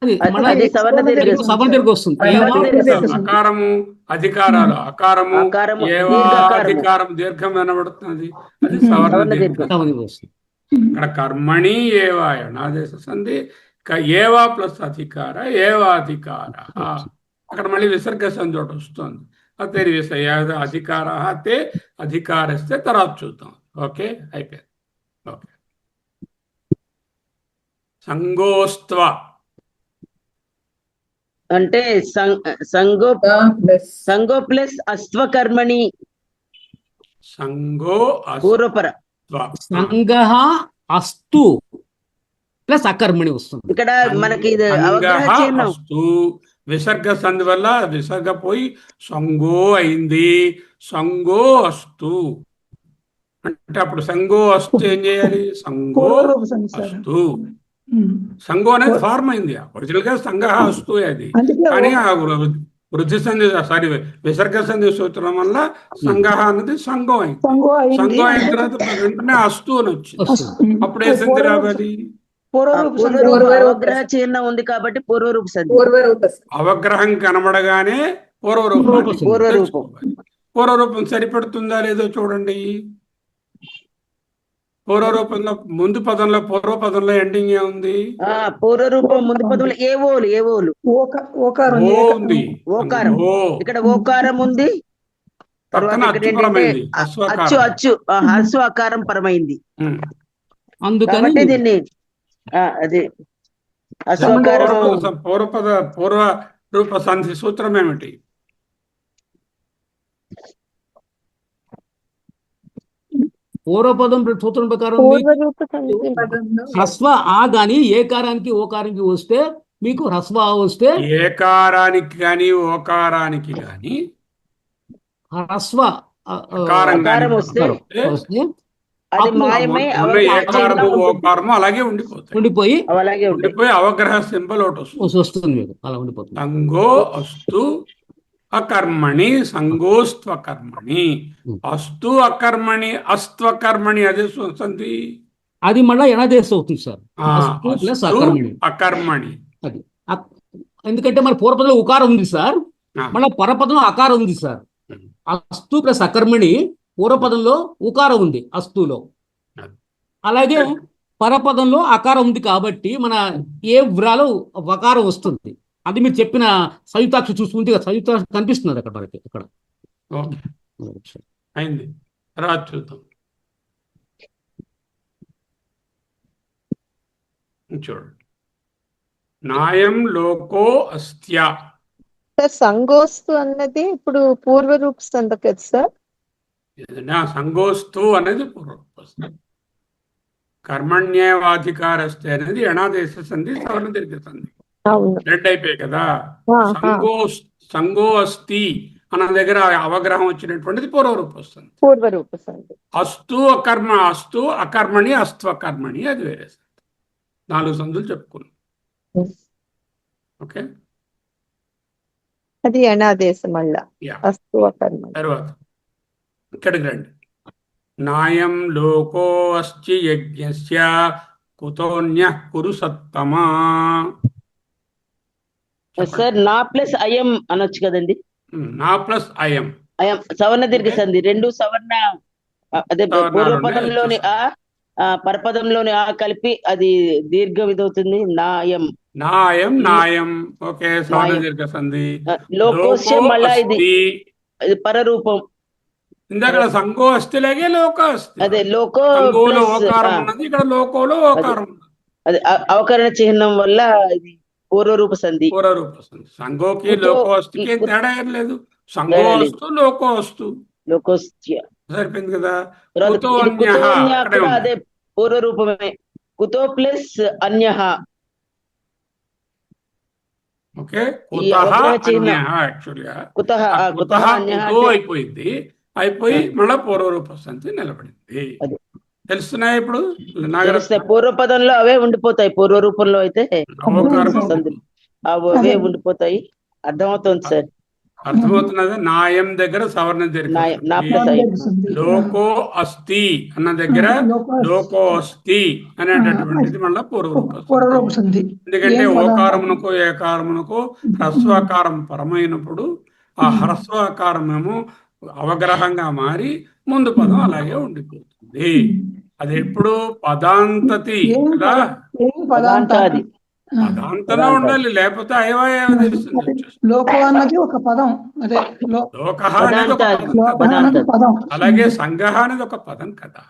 అది మళ్ళా అది సవర్ణ దీర్ఘ. సవర్ణ దీర్ఘ వస్తుంది. సవర్ణ దీర్ఘ. అకారము అధికారాలు, అకారము అకారము, ఏవా దీర్ఘకారము. అధికారం దీర్ఘం వినబడుతున్నది, అది సవర్ణ సవర్ణ దీర్ఘం. దీర్ఘం. సవర్ణ దీర్ఘ వస్తుంది. ఇక్కడ కర్మణి ఏవా యనాదేశ సంధి, ఏవా ప్లస్ అధికార, ఏవాధికార. అక్కడ మళ్ళీ విసర్గ సంధి ఒకటి వస్తుంది. అతే అధికార అతే అధికారిస్తే తర్వాత చూద్దాం. ఓకే, అయిపోయింది. ఓకే, సంగోస్త్వ అంటే సంగో ప్లస్ అస్త్వకర్మణి. సంగో పూర్వపర. సంగః అస్తు ప్లస్ అకర్మణి వస్తుంది. ఇక్కడ మనకి ఇది అవగాహన చిహ్నం. అస్తు విసర్గ సంధి వల్ల విసర్గ పోయి సంగో అయింది. సంగో అస్తు అంటే అప్పుడు సంగో అస్తు ఏం చేయాలి? సంగో పూర్వరూప సంధి సార్. అస్తు. సంగో అనేది ఫార్మ్ అయింది. ఒరిజినల్ గా సంగ అస్తు అది, అందుకే కానీ ఆ వృద్ధి సంధి సారీ విసర్గ సంధి సూత్రం వల్ల సంగ అన్నది సంగం అయింది. సంగో అయింది. సంగం అయిన తర్వాత వెంటనే అస్తు అని వచ్చింది. వస్తుంది. అప్పుడు ఏ సంధి రావాలి? పూర్వరూప సంధి పూర్వరూప చిహ్నం ఉంది కాబట్టి పూర్వరూప సంధి. అవగ్రహం కనబడగానే పూర్వరూపాన్ని పూర్వరూపం. తెలుసుకోవాలి. పూర్వరూపం సరిపడుతుందా లేదో చూడండి. పూర్వరూపంలో ముందు పదంలో పూర్వపదంలో ఎండింగ్ ఏముంది? పూర్వరూపం ముందు పదంలో ఏవోలు ఓకారం ఓ ఉంది. ఓకారం. ఓ ఇక్కడ ఓకారం ఉంది. పక్కన తర్వాత అచ్చు ఇక్కడ పరమైంది. ఏంటంటే అచ్చు హస్వాకారం పరమైంది. అందుకని కాబట్టి దీన్ని అది హస్వాకారం. పూర్వ రూప సంధి సూత్రం ఏమిటి? పూర్వపదం సూత్రం ప్రకారం పూర్వరూప సంధి హ్రస్వ ఆ గాని ఏకారానికి ఓకారానికి వస్తే మీకు హ్రస్వ ఆ వస్తే ఏకారానికి గాని ఓకారానికి గాని హ్రస్వ అకారం గాని వస్తే వస్తే అది అప్పుడు మాయమై ఉన్న ఏకారము ఓకారము అలాగే ఉండిపోతాయి. ఉండిపోయి అలాగే ఉంటుంది. ఉండిపోయి అవగ్రహ సింబల్ ఒకటి వస్తుంది. వస్తుంది మీకు అలా ఉండిపోతుంది. సంగో అస్తు అకర్మణి సంగోస్త్వకర్మణి అస్తు అకర్మణి అస్త్వకర్మణి అదే సంధి. అది మళ్ళీ ఎనాదేశం అవుతుంది సార్. అస్తు ప్లస్ అకర్మణి. అకర్మణి అది ఎందుకంటే మన పూర్వపదంలో ఉకారం ఉంది సార్, మళ్ళీ పరపదంలో అకారం ఉంది సార్. అస్తు ప్లస్ అకర్మణి పూర్వపదంలో ఉకారం ఉంది అస్తులో, అలాగే పరపదంలో అకారం ఉంది కాబట్టి మన ఏ వ్రాలో వకారం వస్తుంది. అది మీరు చెప్పిన సంయుక్తాక్ష చూసుకుంటే సంయుక్తాక్ష కనిపిస్తున్నది అక్కడ మనకి. అక్కడ అయింది. తర్వాత చూద్దాం. చూడండి, నాయం లోకో అస్త్య. సార్ సంగోస్తు అన్నది ఇప్పుడు పూర్వరూప సంధి కదా సార్? సంగోస్తు అనేది పూర్వరూప, కర్మణ్యేవాధికారస్తే అనేది ఎణాదేశ సంధి, సవర్ణ దీర్ఘ సంధి. రెడ్ అయిపోయాయి కదా. సంగో అస్తి అన్న దగ్గర అవగ్రహం వచ్చినటువంటిది పూర్వరూప వస్తుంది. పూర్వరూప సంధి. అస్తు అకర్మణి అస్త్వకర్మణి అది వేరే సంధి. 4 సంధులు చెప్పుకున్నాం. ఓకే, అది ఎనాదేశం మళ్ళా. అస్తు అకర్మణి. తర్వాత ఇక్కడికి రండి. నాయం లోకో అస్చి యజ్ఞస్య కుతోన్యః కురు సత్తమా. సార్ నా ప్లస్ అయం అనొచ్చు కదండి. నా ప్లస్ అయం సవర్ణ దీర్ఘ సంధి. 2 సవర్ణ, అదే పూర్వపదంలోని పరపదంలోని కలిపి అది దీర్ఘ విధవుతుంది. నాయం. ఓకే, సవర్ణ దీర్ఘ సంధి. లోకోస్య మళ్ళా ఇది పరరూపం. ఇందాక సంగో అస్తిలాగే లోక అస్తి. అదే లోకో సంగోలో ఓకారం ఉన్నది, ఇక్కడ లోకోలో ఓకారం ఉన్నది. అదే అవకరణ చిహ్నం వల్ల ఇది పూర్వరూప సంధి. సంగోకి లోకో అస్తికి తేడా ఏం లేదు. సంగో అస్తు లోకో అస్తు లోకోస్య సరిపోయింది కదా. అదే పూర్వరూపమే. కుతో ప్లస్ అన్యః. ఓకే, అయిపోయి మళ్ళా పూర్వరూప సంధి నిలబడింది. తెలుస్తున్నాయి ఇప్పుడు పూర్వపదంలో అవే ఉండిపోతాయి. పూర్వరూపంలో అయితే అవే ఉండిపోతాయి. అర్థమవుతుంది సార్. అర్థమవుతున్నది. నాయం దగ్గర సవర్ణ దీర్ఘ, లోకో అస్తి అన్న దగ్గర లోకో అస్తి అనేటటువంటిది మళ్ళా పూర్వరూప సంధి. ఎందుకంటే ఓకారమునకు ఏకారమునకు హ్రస్వాకారం పరమైనప్పుడు ఆ హ్రస్వాకారం ఏమో అవగ్రహంగా మారి ముందు పదం అలాగే ఉండిపోతుంది. అది ఎప్పుడు పదాంతతి కదా, పదాంతలో ఉండాలి, లేకపోతే అయవాయవ తెలుస్తుంది. లోకో అన్నది ఒక పదం, అదే లోక అనేది ఒక పదం, అలాగే సంగ అనేది ఒక పదం కదా.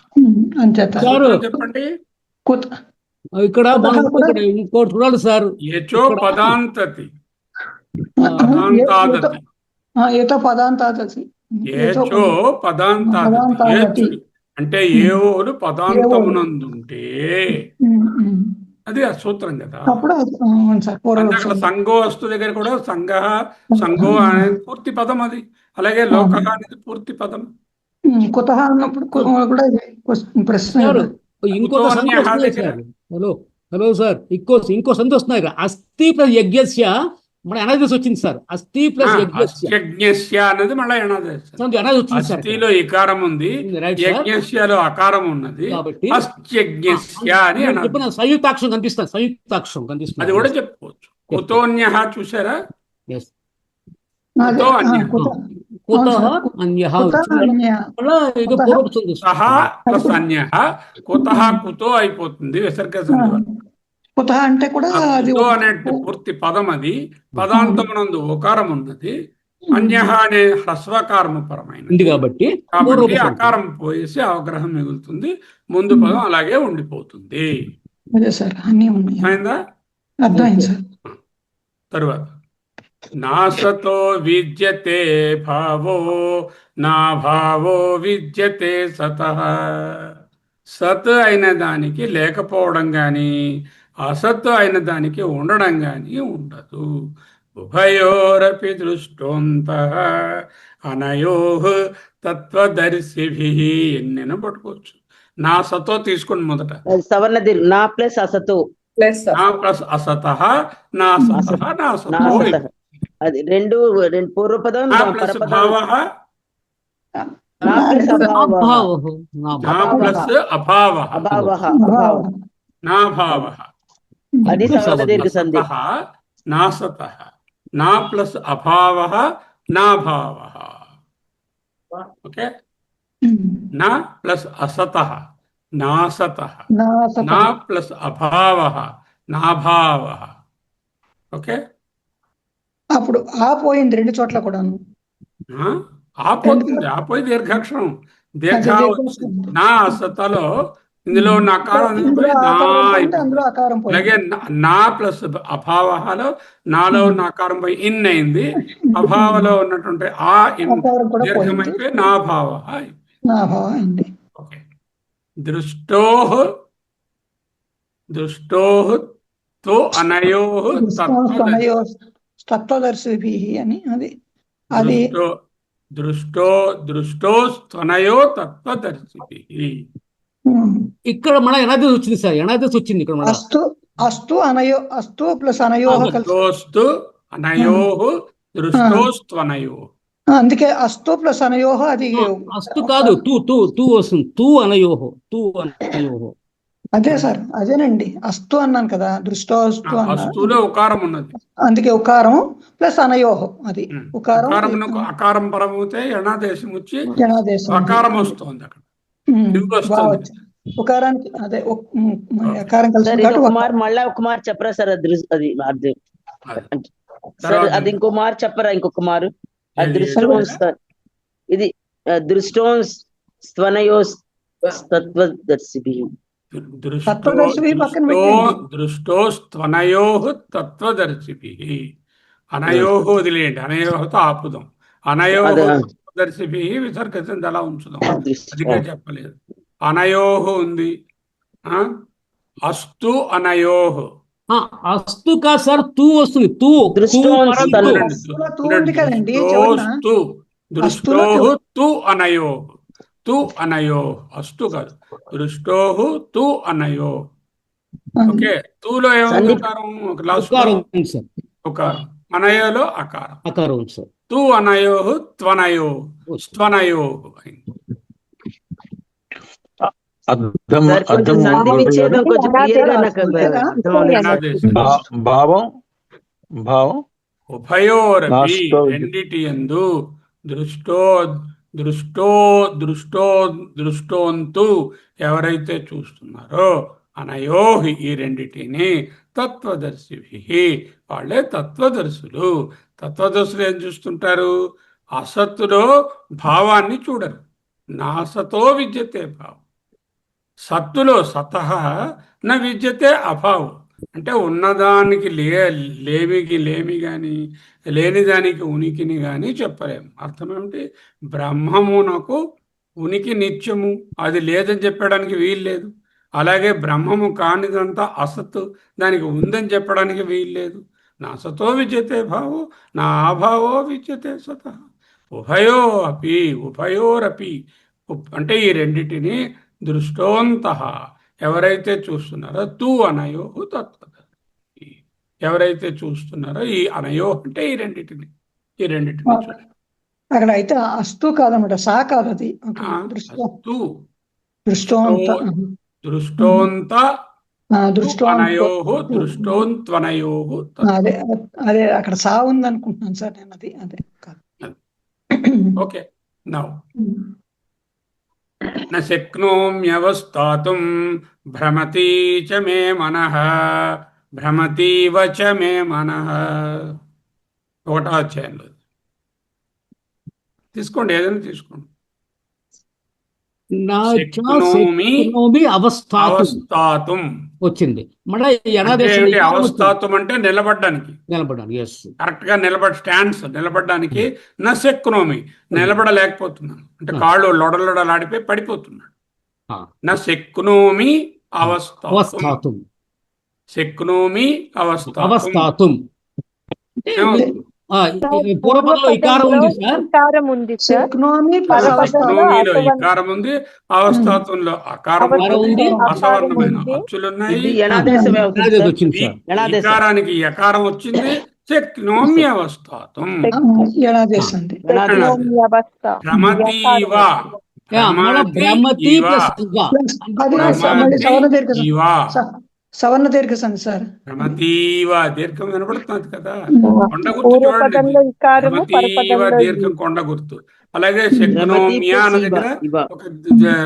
చెప్పండి ఇక్కడ ఇంకోటి చూడాలి సార్. ఏచో పదాంతతి, ఏతో పదాంతాదతి, ఏచో పదాంతాదతి అంటే ఏవోలు పదాంతమునందుంటే అది ఆ సూత్రం కదా. సంగో వస్తు దగ్గర కూడా సంగో అనేది పూర్తి పదం, అది అలాగే లోక అనేది పూర్తి పదం. కుతః అన్నప్పుడు కూడా ప్రశ్న. హలో సార్, ఇంకో సంధి వస్తున్నాయి. అస్థి ప్లస్ యజ్ఞస్య మన ఎనాదిస్ వచ్చింది సార్. అస్థి ప్లస్ యజ్ఞస్య. అస్యజ్ఞస్య అన్నది మళ్ళీ ఎనాదేశం. ఎనాది వచ్చింది సార్. అస్థిలో ఇకారం ఉంది, రైట్ సార్. యజ్ఞస్యలో అకారం ఉన్నది, కాబట్టి అస్యజ్ఞస్య అని నేను అనాలి. చెప్పిన సంయుక్తాక్షరం కనిపిస్తుంది, సంయుక్తాక్షరం కనిపిస్తుంది. అది కూడా చెప్పుకోవచ్చు. కుతోన్యః చూసారా? Yes. అదే, కుతో అన్యః. కుతః అవును సార్. అన్యః కుత వచ్చింది. అన్య. మళ్ళా ఇది కుతః. పూర్వపక్షం తీసుకుంటాం. సహ ప్లస్ అన్యః, కుతః కుతో అయిపోతుంది విసర్గ సంధి వల్ల. కుత అంటే కూడా ఆ అది కుతో అనే పూర్తి పదం అది. పదాంతమునందు ఓకారం ఉన్నది. అన్యః అనే హ్రస్వకారము ఉంది పరమైనది కాబట్టి కాబట్టి పూర్వపక్షం. అకారం పోయేసి అవగ్రహం మిగులుతుంది. ముందు పదం అలాగే ఉండిపోతుంది. అదే సార్ అన్నీ ఉన్నాయి. అయిందా? అర్థమైంది సార్. తరువాత నాసతో విద్యతే భావో నా భావో విద్యతే సతః. సత్ అయిన దానికి లేకపోవడం గాని, అసత్ అయిన దానికి ఉండడం గాని ఉండదు. ఉభయోరపి దృష్టోంతః అనయోః తత్వదర్శిభిః. ఎన్నైనా పట్టుకోవచ్చు. నా సతో తీసుకోండి మొదట. సవర్ణ దీర్ఘ నా ప్లస్ అసతు నా ప్లస్ అసతః నా సతః నా నా సతో. అసతః. అది రెండు పూర్వపదం నా ప్లస్ పరపదం. భావః, నా ప్లస్ అభావః. అభావః. నా నా ప్లస్ అభావః, అభావః అభావః. నా భావః. అది సవర్ణ దీర్ఘ సంధి. అసతః నా సతః, నా ప్లస్ అభావః నా భావః. ఓకే. నా ప్లస్ అసతః నా సతః, నా సత. నా ప్లస్ అభావః నా భావః. ఓకే. అప్పుడు ఆ పోయింది రెండు చోట్ల కూడాను. ఆపోతుంది. ఆపోయి దీర్ఘాక్షరం. దీర్ఘ దీర్ఘాక్షరం. నా అసతలో ఇందులో ఉన్న అకారం ఇందులో నా ఆకారం పోయింది, అయిపోయింది. అందులో ఆకారం అలాగే పోయింది. నా ప్లస్ అభావలో నాలో ఉన్న ఆకారం పోయి ఇన్ అయింది. అభావలో ఉన్నటువంటి ఆ ఇన్ ఆకారం కూడా దీర్ఘమైపోయి నా భావ. నా భావం అయింది. ఓకే. దృష్టోః దృష్టోః తో అనయోః తత్వదర్శిభిః అని అది అది దృష్టోస్త్వనయో తత్వదర్శిభిః. ఇక్కడ మన ఎనాదిస్ వచ్చింది సార్. ఎనాదిస్ వచ్చింది ఇక్కడ మన. అస్తు అస్తు అనయో అస్తు ప్లస్ అనయోః కలిసి దృష్టోస్తు అనయోః దృష్టోస్త్వనయోః. అందుకే అస్తు ప్లస్ అనయోః అది అస్తు కాదు, తూ తూ తూ వస్తుంది. తూ అనయోః, తూ అనయోః. అదే సార్ అదేనండి. అస్తు అన్నాను కదా, దృష్టోస్తు అన్నా. అస్తులో ఉకారం ఉన్నది. అందుకే ఉకారం ప్లస్ అనయోః అది ఉకారం అకారమునకు అకారం పరమవుతే ఎణాదేశం వచ్చి జనాదేశం. అకారం వస్తుంది అక్కడ. తిరిగి వస్తుంది. బాగా ఉకారానికి అదే అకారం కలిసి సార్ కాబట్టి ఇంకో కుమార్ మళ్ళా ఒక కుమార్ చెప్పరా సార్? అది అది అది సార్ అది ఇంకో కుమార్ చెప్పరా? ఇంకో కుమారు అదృష్టం ఇది దృష్టం స్తనయో తత్వదర్శిభిః. తత్వదర్శిభిః పక్కన పెట్టండి. దృష్టోస్త్వనయోః తత్వదర్శిభిః. అనయోః వదిలేయండి. అనయోహతో ఆపుదాం. అనయోః తత్వదర్శిభిః విసర్గసింది అలా ఉంచుదాం. అదిగా చెప్పలేదు. అనయోః ఉంది. అస్తు అనయోః. అస్తు కాదు సార్, తూ వస్తుంది. తూ దృష్టోః తు అనయోః. తు అనయోః అస్తు కాదు. దృష్టోః తు అనయోః. ఓకే. తూలో ఏముంది? అకారం. ఉకారం. అనయోలో అకారం. అకారం ఉంది సార్. తు అనయోః త్వనయోః స్త్వనయోః. భావం భావం ఉభయోరపి రెండిటి యందు దృష్టోంతు ఎవరైతే చూస్తున్నారో అనయోహి ఈ రెండిటిని తత్వదర్శిభిః వాళ్ళే తత్వదర్శులు. తత్వదర్శులు ఏం చూస్తుంటారు? అసత్తులో భావాన్ని చూడరు. నాసతో విద్యతే భావం. సత్తులో సతః న విద్యతే అభావం. అంటే ఉన్నదానికి లేమి గాని లేని దానికి ఉనికిని గాని చెప్పలేము. అర్థం ఏమిటి? బ్రహ్మమునకు ఉనికి నిత్యము, అది లేదని చెప్పడానికి వీలు లేదు. అలాగే బ్రహ్మము కానిదంతా అసత్తు, దానికి ఉందని చెప్పడానికి వీలు లేదు. నా సతో విద్యతే భావో నా అభావో విద్యతే సతః. ఉభయోరపి అంటే ఈ రెండిటిని దృష్టోంతః ఎవరైతే చూస్తున్నారో తు అనయోః తత్వదర్శిభిః. ఎవరైతే చూస్తున్నారో ఈ అనయో అంటే ఈ రెండింటిని చూడండి. అక్కడ అయితే అస్తు కాదన్నమాట, సా కాదు అది. ఓకే. అస్తు దృష్టోంత దృష్టోంత దృష్టోంత దృష్టోంత్వనయోః అదే అదే అక్కడ సా ఉంది అనుకుంటున్నాను సార్ నేను. అది అదే కాదు. ఓకే. నౌ న శక్నోమ్యవస్థాతుం భ్రమతి చ మే మనః భ్రమతీవ చ మే మనః. 1వ అధ్యాయంలో తీసుకోండి, ఏదైనా తీసుకోండి. శక్నోమి అవస్థాతుం వచ్చింది. మళ్ళీ అంటే అవస్థాతుం అంటే నిలబడడానికి, నిలబడాలి. ఎస్, కరెక్ట్ గా నిలబడడానికి. నా శక్నోమి నిలబడలేకపోతున్నాను అంటే కాళ్ళు లొడలొడలాడిపోయి పడిపోతున్నాడు. నా శక్నోమి అవస్థాతుం, శక్నోమి అవస్థాతుం. పూర్వపదంలో ఇకారం ఉంది సార్. ఇకారం ఉంది సార్. శక్నోమిలో ఇకారం ఉంది, అవస్థాతంలో అకారం ఉంది, అసవర్ణమైన అచ్చులున్నాయి. ఇకారానికి యకారం వచ్చింది. శక్నోమి అవస్థాతుం భ్రమతీవ సవర్ణ దీర్ఘ సంధి సార్. భ్రమతీవ దీర్ఘం వినపడుతుంది కదా, కొండ గుర్తు చూడండి. భ్రమతీవ దీర్ఘం కొండ గుర్తు. అలాగే శక్నోమ్య అన్న దగ్గర ఒక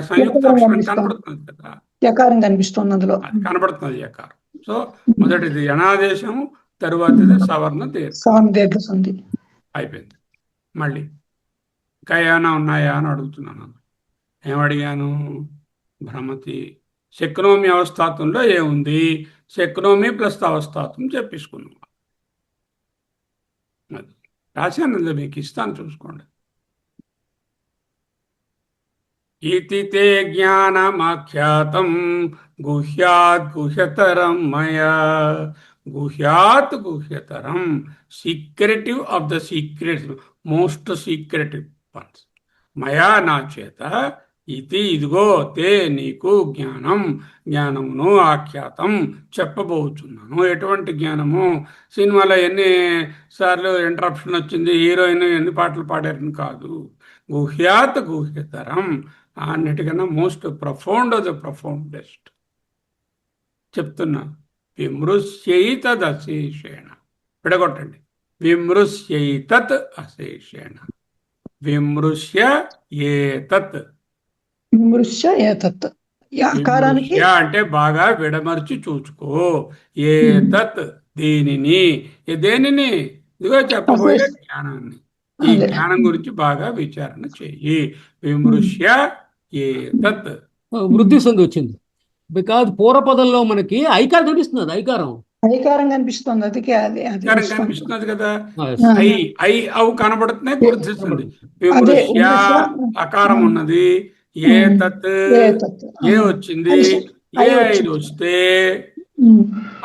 సంయుక్త అక్షరం కనబడుతుంది కదా, యకారం కనిపిస్తుంది అందులో, కనబడుతుంది యకారం. సో మొదటిది యనాదేశం, తరువాతిది సవర్ణ దీర్ఘ సంధి. అయిపోయింది. మళ్ళీ ఇంకా ఏమైనా ఉన్నాయా అని అడుగుతున్నాను. ఏమడిగాను? భ్రమతి శక్నోమి అవస్థాతంలో ఏముంది? శక్నోమి ప్లస్ అవస్థాతం చెప్పేసుకున్నాం. అది రాశాను, మీకు ఇస్తాను, చూసుకోండి. ఇతి తే జ్ఞానమాఖ్యాతం గుహ్యాత్ గుహ్యతరం మయా. గుహ్యాత్ గుహ్యతరం, secretive of the secrets, most secretive ones. మయా నా చేత, ఇది ఇదిగో తే నీకు జ్ఞానమును ఆఖ్యాతం చెప్పబోతున్నాను. ఎటువంటి జ్ఞానము? సినిమాలో ఎన్నిసార్లు ఇంటరప్షన్ వచ్చింది, హీరోయిన్ ఎన్ని పాటలు పాడారని కాదు. గుహ్యాత్ గుహ్యతరం, అన్నిటికన్నా మోస్ట్ ప్రొఫౌండ్ ద ప్రొఫౌండెస్ట్ చెప్తున్నా. విమృశ్యైతద్ అశేషేణ, విడగొట్టండి. విమృశ్యైతత్ అశేషేణ, విమృశ్య ఏతత్. విమృశ్య ఏతత్ ఆకారానికి అంటే బాగా విడమర్చి చూచుకో. ఏతత్ దేనిని, ఇదిగో చెప్పబోయే జ్ఞానాన్ని, ఈ జ్ఞానం గురించి బాగా విచారణ చెయ్యి. విమృశ్య ఏతత్. వృద్ధి సంధి వచ్చింది. బికాజ్ పూర్వపదంలో మనకి ఐకారం కనిపిస్తుంది. ఐకారం కనిపిస్తుంది, అది కనిపిస్తున్నది కదా. ఐ అవు కనబడుతున్నాయి, గుర్తిస్తుంది. విమృశ్య అకారం ఉన్నది, ఏ తత్ ఏ వచ్చింది, ఏ ఐదు వస్తే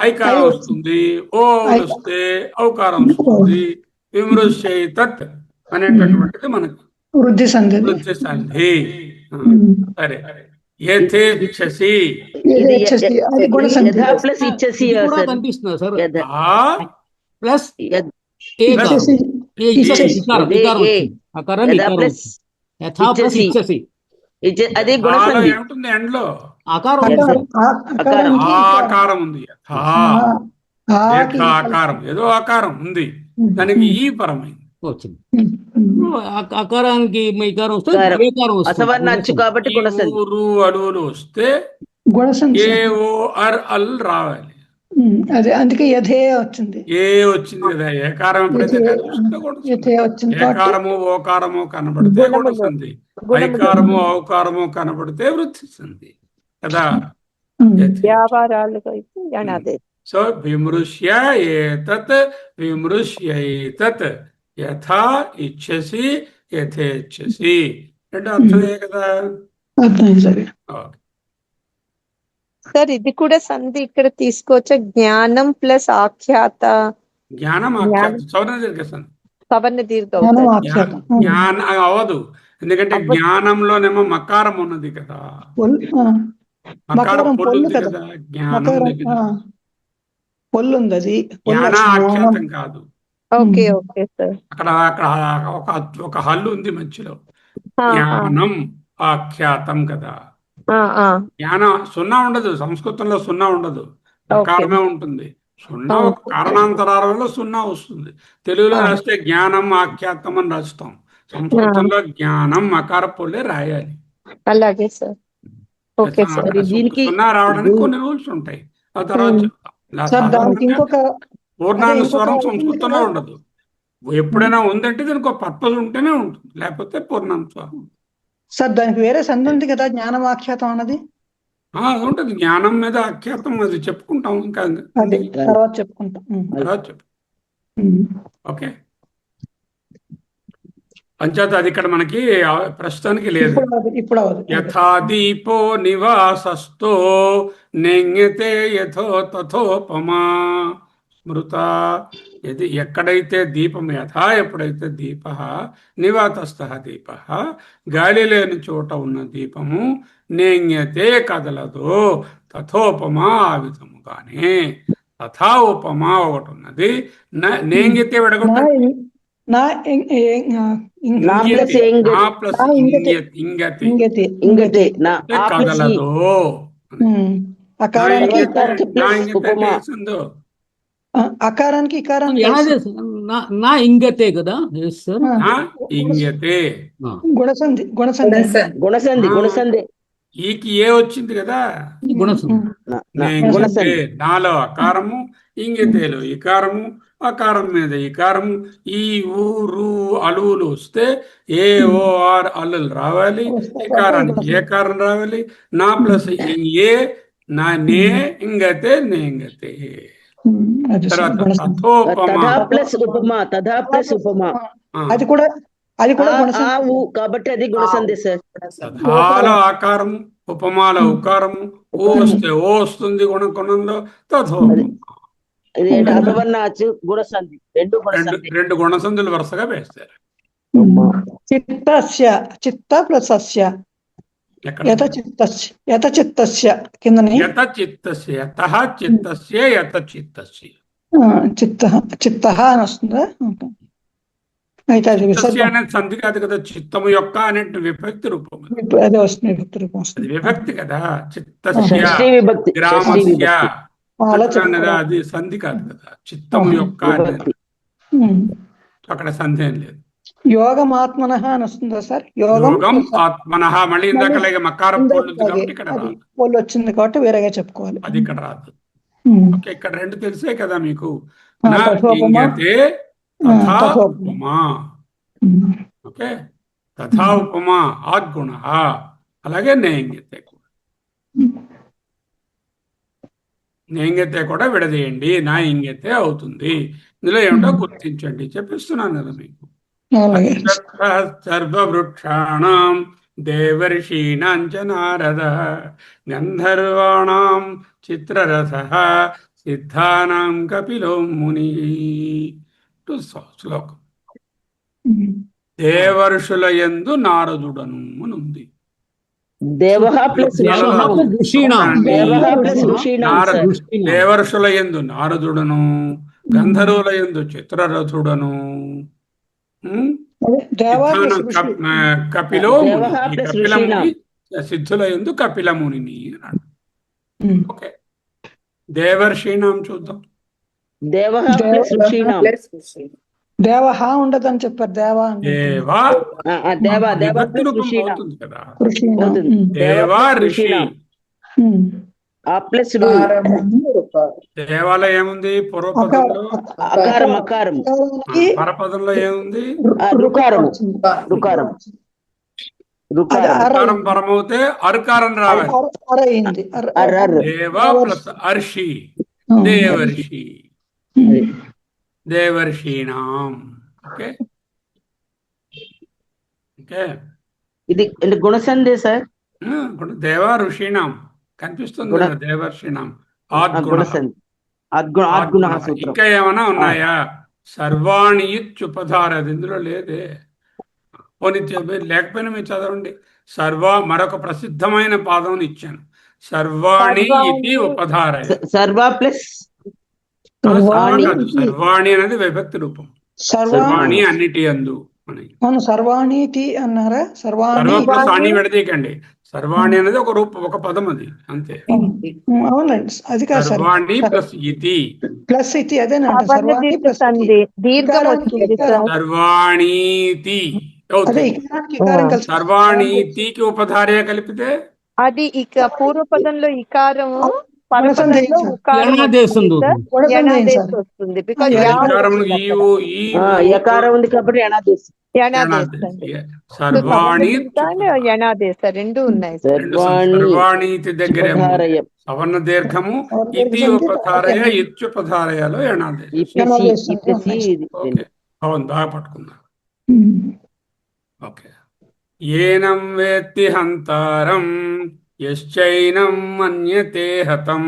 ఐకారం వస్తుంది, ఓ వస్తే ఔకారం వస్తుంది. విమృశ్య తత్ అనేటటువంటిది మనకు వృద్ధి సంధి. సరే, యథేచ్ఛసి కనిపిస్తుంది సార్. ప్లస్ అది గుణ సంధి. ఏముంటుంది ఎండ్లో? ఆకారం ఉంది. ఆకారం, ఏదో ఆకారం ఉంది, దానికి ఈ పరమైంది వచ్చింది. ఆకారానికి అసవర్ణ అచ్చు కాబట్టి గుణ సంధి. అడుగులు వస్తే అల్ రావాలి. అదే అందుకే యథే వచ్చింది. వచ్చింది కదా. ఏకారం ఎప్పుడైతే ఏకారము ఓకారము కనబడితే గుణ సంధి, ఐకారము ఔకారము కనబడితే వృద్ధి సంధి కదా. సో విమృశ్య ఏతత్ విమృశ్యైతత్ యథా ఇచ్ఛసి యథేచ్ఛసి అంటే అర్థమే కదా. సార్ ఇది కూడా సంధి ఇక్కడ తీసుకోవచ్చా? జ్ఞానం ప్లస్ ఆఖ్యాత. జ్ఞానం సవర్ణ దీర్ఘ జ్ఞానం అవదు, ఎందుకంటే జ్ఞానంలోనేమో మకారం ఉన్నది కదా. మకారం పొల్లు కదా, జ్ఞానం పొల్లు ఉంది అది పొల్లు జ్ఞాన వచ్చింది. ఆఖ్యాతం కాదు. Okay okay sir. అక్కడ అక్కడ ఒక హల్లు ఉంది మధ్యలో. జ్ఞానం ఆఖ్యాతం కదా. జ్ఞానం సున్నా ఉండదు, సంస్కృతంలో సున్నా ఉండదు, అకారమే ఉంటుంది. సున్నా ఒక కారణాంతరాలలో సున్నా వస్తుంది. తెలుగులో రాస్తే జ్ఞానం ఆఖ్యాతం అని రాస్తాం. సంస్కృతంలో జ్ఞానం అకార పొల్లే రాయాలి. అలాగే సార్. Okay sir. దీనికి సున్నా రావడానికి కొన్ని రూల్స్ ఉంటాయి, ఆ తర్వాత చెప్తాం. సార్ దానికి ఇంకొక పూర్ణానుస్వరం సంస్కృతంలో ఉండదు. ఎప్పుడైనా ఉందంటే దానికి ఒక పర్పస్ ఉంటేనే ఉంటుంది, లేకపోతే పూర్ణానుస్వరం. సార్ దానికి వేరే సంధి ఉంది కదా, జ్ఞానవాఖ్యాతం అన్నది. అది ఉంటుంది, జ్ఞానం మీద ఆఖ్యాతం, అది చెప్పుకుంటాం. ఇంకా అది తర్వాత చెప్పుకుంటాం. తర్వాత చెప్పు. ఓకే, అంచేత అది ఇక్కడ మనకి ప్రస్తుతానికి లేదు. ఇప్పుడు అవదు. యథా దీపో నివాసస్థో నెంగతే యథో తథోపమా స్మృత. ఇది ఎక్కడైతే దీపం, యథా ఎప్పుడైతే దీప నివాతస్థ దీప, గాలి లేని చోట ఉన్న దీపము నేంగతే కదలదో తథోపమా ఆ విధముగానే. తథా ఉపమా ఒకటి ఉన్నది, నేంగితే విడగొట్టండి. కదలదో అకారానికి ఇకారానికి నా ఇంగతే కదా సార్. ఇంగతే గుణసంధి గుణసంధి గుణసంధి గుణసంధి. ఈకి ఏ వచ్చింది కదా, గుణసంధి. నాలో అకారము, ఇంగితేలో ఇకారము, అకారం మీద ఇకారము. ఈ ఊరు అలువులు వస్తే ఏ ఓ ఆర్ అల్లులు రావాలి, ఇకారానికి ఏకారం రావాలి. నా ప్లస్ ఏ నా నే ఇంగతే నేంగతే. అది కూడా కాబట్టి అది గుణసంధి సార్. తథాలో ఆకారము, ఉపమాల ఉకారము, ఓ వస్తే ఓ వస్తుంది గుణంలో. గుణసంధి రెండు గుణసంధులు వరుసగా వేస్తారు. చిత్తస్య చిత్త ప్లస్ అస్య యతచిత్తస్య కిందని చిత్త అని వస్తుందా? అయితే అది సంధి కాదు కదా, చిత్తము యొక్క అనే విభక్తి రూపం. అదే వస్తుంది, విభక్తి రూపం వస్తుంది. విభక్తి కదా, చిత్తస్య గ్రామస్య అనేది అది సంధి కాదు కదా, చిత్తము యొక్క అనేది. అక్కడ సంధి ఏం లేదు. యోగం ఆత్మనః అని వస్తుందా సార్? యోగం ఆత్మనః మళ్ళీ ఇందాక మకారం పోలు వచ్చింది కాబట్టి వేరేగా చెప్పుకోవాలి, అది ఇక్కడ రాదు. ఓకే, ఇక్కడ రెండు తెలిసే కదా మీకు. తథా ఉపమా, ఓకే, తథా ఉపమా ఆద్గుణ, అలాగే నేంగతే కూడా. నేంగతే కూడా విడదీయండి, నా ఇంగతే అవుతుంది. ఇందులో ఏమిటో గుర్తించండి, చెప్పిస్తున్నాను కదా మీకు. సర్వవృక్షాణం దేవర్షీణాం చ నారద గంధర్వాణాం చిత్రరథః సిద్ధానాం కపిలో ముని. శ్లోకం. దేవర్షుల యందు నారదుడను అని ఉంది. దేవర్షుల యందు నారదుడను, గంధర్వుల యందు చిత్రరథుడను, కపిలో కపిలముని, సిద్ధుల యందు కపిలముని అన్నాడు. ఓకే, దేవర్షీణాం చూద్దాం. దేవహ ఉండదని చెప్పారు. దేవా ఋషి. దేవాలయం ఏముంది పూర్వపదంలో? పరపదంలో ఏముంది? రుకారం పరమవుతే అరుకారం రావాలి. దేవ ప్లస్ అర్షి, దేవర్షి, దేవర్షీణాం. ఓకే ఓకే, ఇది గుణసంధి సార్. దేవ ఋషీణాం కనిపిస్తుంది, దేవర్షిణాం ఇంకా ఏమైనా ఉన్నాయా? సర్వాణి ఇత్యుపధారది ఇందులో లేదే. పోనీ లేకపోయినా మీరు చదవండి. మరొక ప్రసిద్ధమైన పాదం ఇచ్చాను, సర్వాణి ఇది ఉపధారయ. సర్వ ప్లస్ సర్వాణి కాదు, సర్వాణి అనేది విభక్తి రూపం. సర్వాణి సర్వాణి అన్నిటి అందు అని. అవును సర్వాణితి అన్నారా సర్వాణి సర్వ ప్లస్ అని విడదీయకండి. సర్వాణి అనేది ఒక రూపం, ఒక పదం, అది అంతే. అవునండి అది కాదు సర్వాణి ప్లస్ ఇతి. ప్లస్ ఇది అదేనంట సవర్ణ సర్వాణి దీర్ఘ ప్లస్ సంధి దీర్ఘం వచ్చింది సార్. సర్వాణీతి అదే అవుతుంది. ఇకారానికి ఇకారం కలిసి సర్వాణీతికి ఉపధార్య కలిపితే అది ఇక పూర్వపదంలో ఇకారము పరపదంలో గుణసంధి ఉకారం యణాదేశం వస్తుంది సార్. గుణసంధి యణాదేశం సార్. వస్తుంది బికాజ్ ఇకారములు యకారం ఉంది కాబట్టి యణాదేశం. సర్వాణి యణాదేశ రెండు ఉన్నాయి సార్. సర్వాణీతి దగ్గర శుభధారయం. సవర్ణ దీర్ఘము, ఇతి ఉపధారయ ఇత్యుపధారయలో యణాదేశం. ఇప్పసి ఓకే, అవును, బాగా పట్టుకున్నా. ఓకే. ఏనం వేత్తి హంతారం యశ్చైనం మన్యతే హతం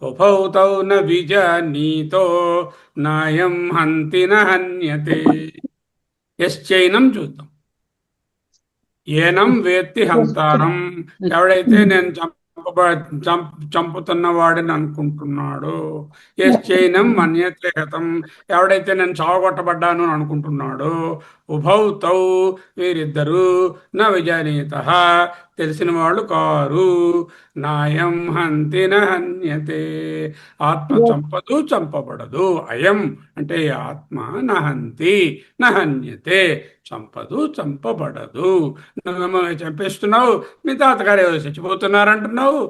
ఉభౌ తౌ న విజానీతో నాయం హంతి న హన్యతే. యశ్చైనం చూద్దాం. ఏనం వేత్తి హంతారం, ఎవడైతే నేను చంపుతున్న వాడిని అనుకుంటున్నాడు. యశ్చైనం మన్యతే హతం, ఎవడైతే నేను చావగొట్టబడ్డాను అని అనుకుంటున్నాడు. ఉభౌ తౌ, వీరిద్దరూ న విజానీత, తెలిసిన వాళ్ళు కారు. నాయం హంతి న హన్యతే, ఆత్మ చంపదు, చంపబడదు. అయం అంటే ఆత్మ నహంతి నహన్యతే, చంపదు, చంపబడదు. నువ్వేమో చంపేస్తున్నావు, మీ తాతగారు ఏదో చచ్చిపోతున్నారంటున్నావు,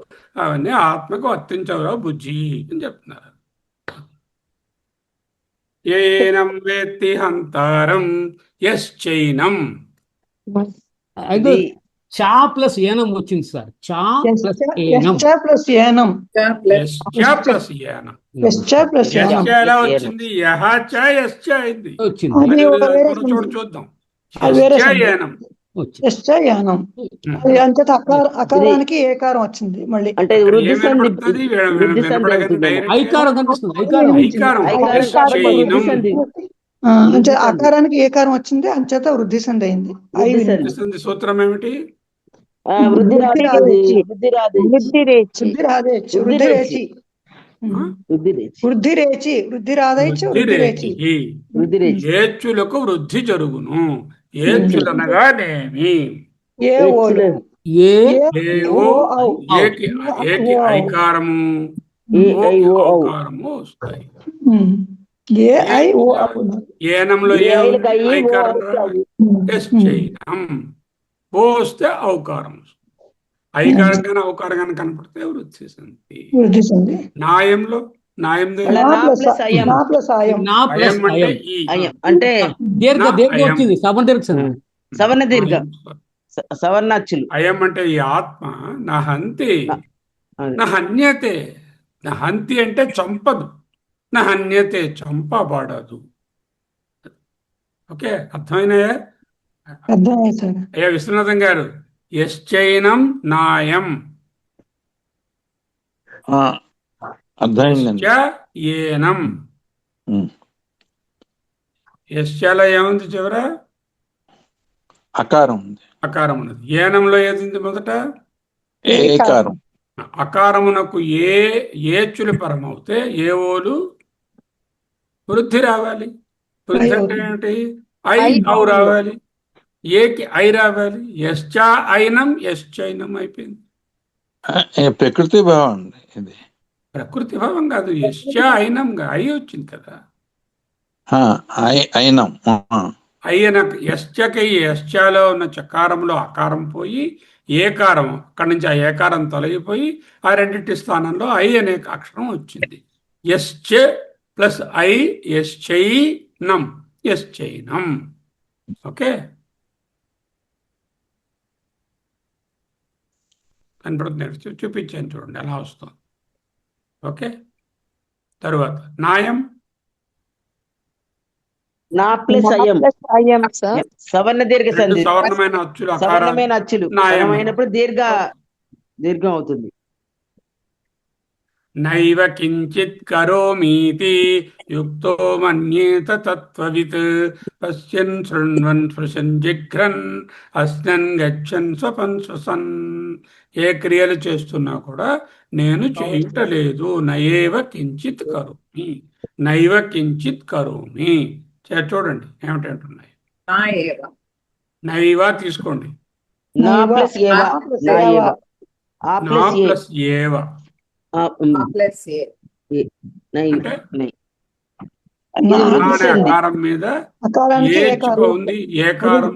అవన్నీ ఆత్మకు వర్తించవురా బుజ్జి అని చెప్తున్నారు. ఏనం వేత్తి హంతారం యశ్చైనం. అయితే చా ప్లస్ ఏనం వచ్చింది సార్. చా ప్లస్ ఏనం. ప్లస్ ఏనం యశ్చ ప్లస్ ఏనం. ప్లస్ ఏనం యశ్చ ఎలా వచ్చింది? యహ చ యశ్చ అయింది. వచ్చింది. అది వేరే చూడు, చూద్దాం. అది వేరే యశ్చ సంధి. ఏనం. వచ్చింది. యానం అది అంతటా అకారానికి ఏకారం వచ్చింది మళ్ళీ. అంటే వృద్ధి ఏం సంధి వినపడుతుంది? వృద్ధి సంధి వినపడగానే అవుతుంది. డైరెక్ట్ ఐకారం కనిపిస్తుంది. ఐకారం. ఐకారం. ఐకారం కాబట్టి వృద్ధి సంధి. అంటే ఆకారానికి ఏకారం వచ్చింది, అంచేత వృద్ధి సంధి అయింది. వృద్ధి సంధి. వస్తుంది. సూత్రం ఏమిటి? వృద్ధి రాదేచి. వృద్ధి రాదేచి. వృద్ధి రేచి వృద్ధి రాదేచ్చు వృద్ధి రేచి వృద్ధి రేచి. వృద్ధి రేచి వృద్ధి రాదేచ్చు వృద్ధి రేచి. వృద్ధి రేచి. ఏచ్చులకు వృద్ధి జరుగును. ఏచ్చులనగానేమి? ఏ ఓలు ఏ ఏవో ఏకి ఐకారము, ఓకి ఔకారము వస్తాయి. ఏ ఐ ఓ అవును. ఏనంలో ఏ ఐలకు ఐ, ఓ ఐకారం అవుతాయి. యశ్చైనం. ఓ వస్తే ఔకారం వస్తుంది. ఐకారం కానీ ఔకారం కానీ కనపడితే వృద్ధి సంధి. వృద్ధి సంధి. నాయంలో నాయం అలా నా ప్లస్ అయం. నా ప్లస్ ఆయం. నా ప్లస్ అయం అంటే అయం. ఈ. అయం అంటే దీర్ఘ నా దీర్ఘ అయం. వచ్చింది. సవర్ణ దీర్ఘ సంధి. సవర్ణ దీర్ఘం. సవర్ణాచ్చులు. అయం అంటే ఈ ఆత్మ నహంతి అది. నహన్యతే. నహంతి అంటే చంపదు, నహన్యతే చంపబడదు. ఓకే, అర్థమైనాయా? అర్థమైంది సార్. అయ్యా విశ్వనాథం గారు, యశ్చైనం నాయం అర్థమైందండి. ఏనం. ఉమ్. యశ్చలో ఏముంది? చివర అకారం ఉంది, అకారం ఉన్నది. ఏనంలో ఏది మొదట? ఏకారం. అకారమునకు ఏచులు పరమవుతే ఏవోలు వృద్ధి రావాలి. వృద్ధి అంటే ఏమిటి? ఐ ఔ రావాలి. ఏకి ఐ రావాలి. యశ్చ ఐనం యశ్చైనం అయిపోయింది. ప్రకృతి భావం అండి ఇది. ప్రకృతి భావం కాదు, యశ్చ ఐనం ఐ వచ్చింది కదా. అయినం. అయ్యన యశ్చకి యశ్చలో ఉన్న చకారంలో అకారం పోయి ఏకారం, అక్కడి నుంచి ఆ ఏకారం తొలగిపోయి ఆ రెండింటి స్థానంలో ఐ అనే అక్షరం వచ్చింది. యశ్చ ప్లస్ ఐ యశ్చైనం యశ్చైనం. ఓకే, కనపడుతుంది. చూపించాను చూడండి ఎలా వస్తుంది. ఓకే, తరువాత నాయం. నా ప్లస్ అయం. ప్లస్ అయం సార్. సవర్ణ దీర్ఘ సంధి. సవర్ణమైన అచ్చులు సవర్ణమైన అచ్చులు నాయం. సవర్ణమైనప్పుడు దీర్ఘం అవుతుంది. నైవ కించిత్ కరోమీతి యుక్తో మన్యేత తత్వవిత్ పశ్యన్ శృణ్వన్ స్పృశన్ జిఘ్రన్ అస్నన్ గచ్చన్ స్వపన్ శ్వసన్. ఏ క్రియలు చేస్తున్నా కూడా నేను చేయుటలేదు. నయేవ కించిత్ కరోమి, నైవ కించిత్ కరోమి. చూడండి ఏమిటంటున్నాయి. నా ఏవ. నైవ తీసుకోండి. నా నైవ, ప్లస్ ఏవ. నా ప్లస్ నా ఏవ. ఏవ. ఆ నా ప్లస్ ఏ. ప్లస్ ఏవ ఆ ప్లస్ ఏ. నై అంటే నై. నా ఇది నా వృద్ధి అనే సంధి. అకారం మీద అకారానికి ఏచుక ఏకారం ఉంది. ఏకారం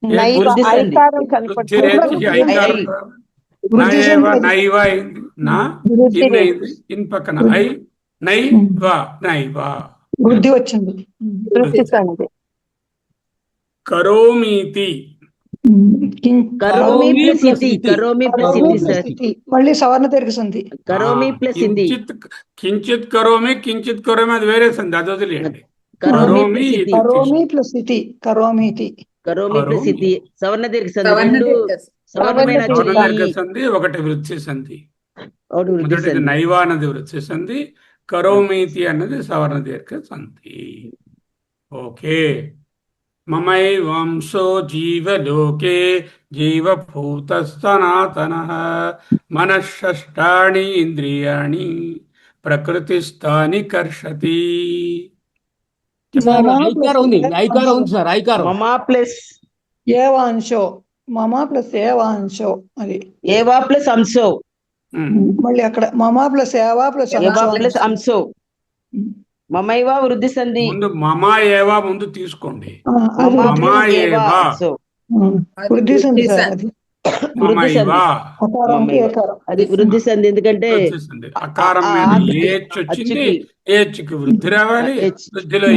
నైవ వృద్ధి సంధి. ఐకారం వృద్ధి కనపడుతుంది. రేచికి ఐకారం కాదు. వృద్ధి నైవ సంధి. నైవ అయింది. నా వృద్ధి ఇన్ రేచి. అయింది. ఇన్ పక్కన ఐ నైవ నైవ. వృద్ధి వచ్చింది. వృద్ధి సంధి. కరోమీతి. కరోమి ప్లస్ ప్లస్ ఇతి. ఇతి. కరోమి ప్లస్ కరోమి ఇతి ప్లస్ సార్. ఇతి. మళ్ళీ సవర్ణ దీర్ఘ సంధి. కరోమి ప్లస్ ఇతి. కించిత్ కరోమి కించిత్ కరోమి అది వేరే సంధి, అది వదిలేయండి. కరోమి కరోమి ప్లస్ ఇతి. కరోమి ప్లస్ ఇతి. కరోమితి. కరోమి ప్లస్ ఇతి. సవర్ణ దీర్ఘ సంధి. సవర్ణ రెండు దీర్ఘ. సవర్ణమైన సవర్ణ సవర్ణ అచ్చులు. దీర్ఘ సంధి, ఒకటి వృత్తి సంధి. ఒకటి వృద్ధి మొదటిది సంధి. నైవ అన్నది వృత్తి సంధి, కరోమీతి అన్నది సవర్ణ దీర్ఘ సంధి. ఓకే. మమైవంశో జీవలోకే జీవభూత సనాతనః మనఃషష్టాని ఇంద్రియాణి ప్రకృతిస్థాని కర్షతి. సార్ ఐకారం ఉంది, ఐకారం ఉంది సార్, ఐకారం. మమా ప్లస్ ఏవాంశో. మమ ప్లస్ ఏవాంశో. అది ఏవా ప్లస్ అంశో. మళ్ళీ అక్కడ మమ ప్లస్ ఏవా ప్లస్ ఏవా ప్లస్ అంశో. మమైవా వృద్ధి సంధి. ముందు మమ ఏవా ముందు తీసుకోండి. మమ మమ ప్లస్ ఏవా ఏవా. అంశో. వృద్ధి సంధి సార్. అది వృద్ధి సంధి. మమైవా అకారానికి ఏకారం. అది వృద్ధి సంధి. ఎందుకంటే వృద్ధి సంధి. అకారం మీద ఏచ్ వచ్చింది, ఏచ్కి వృద్ధి రావాలి, వృద్ధిలో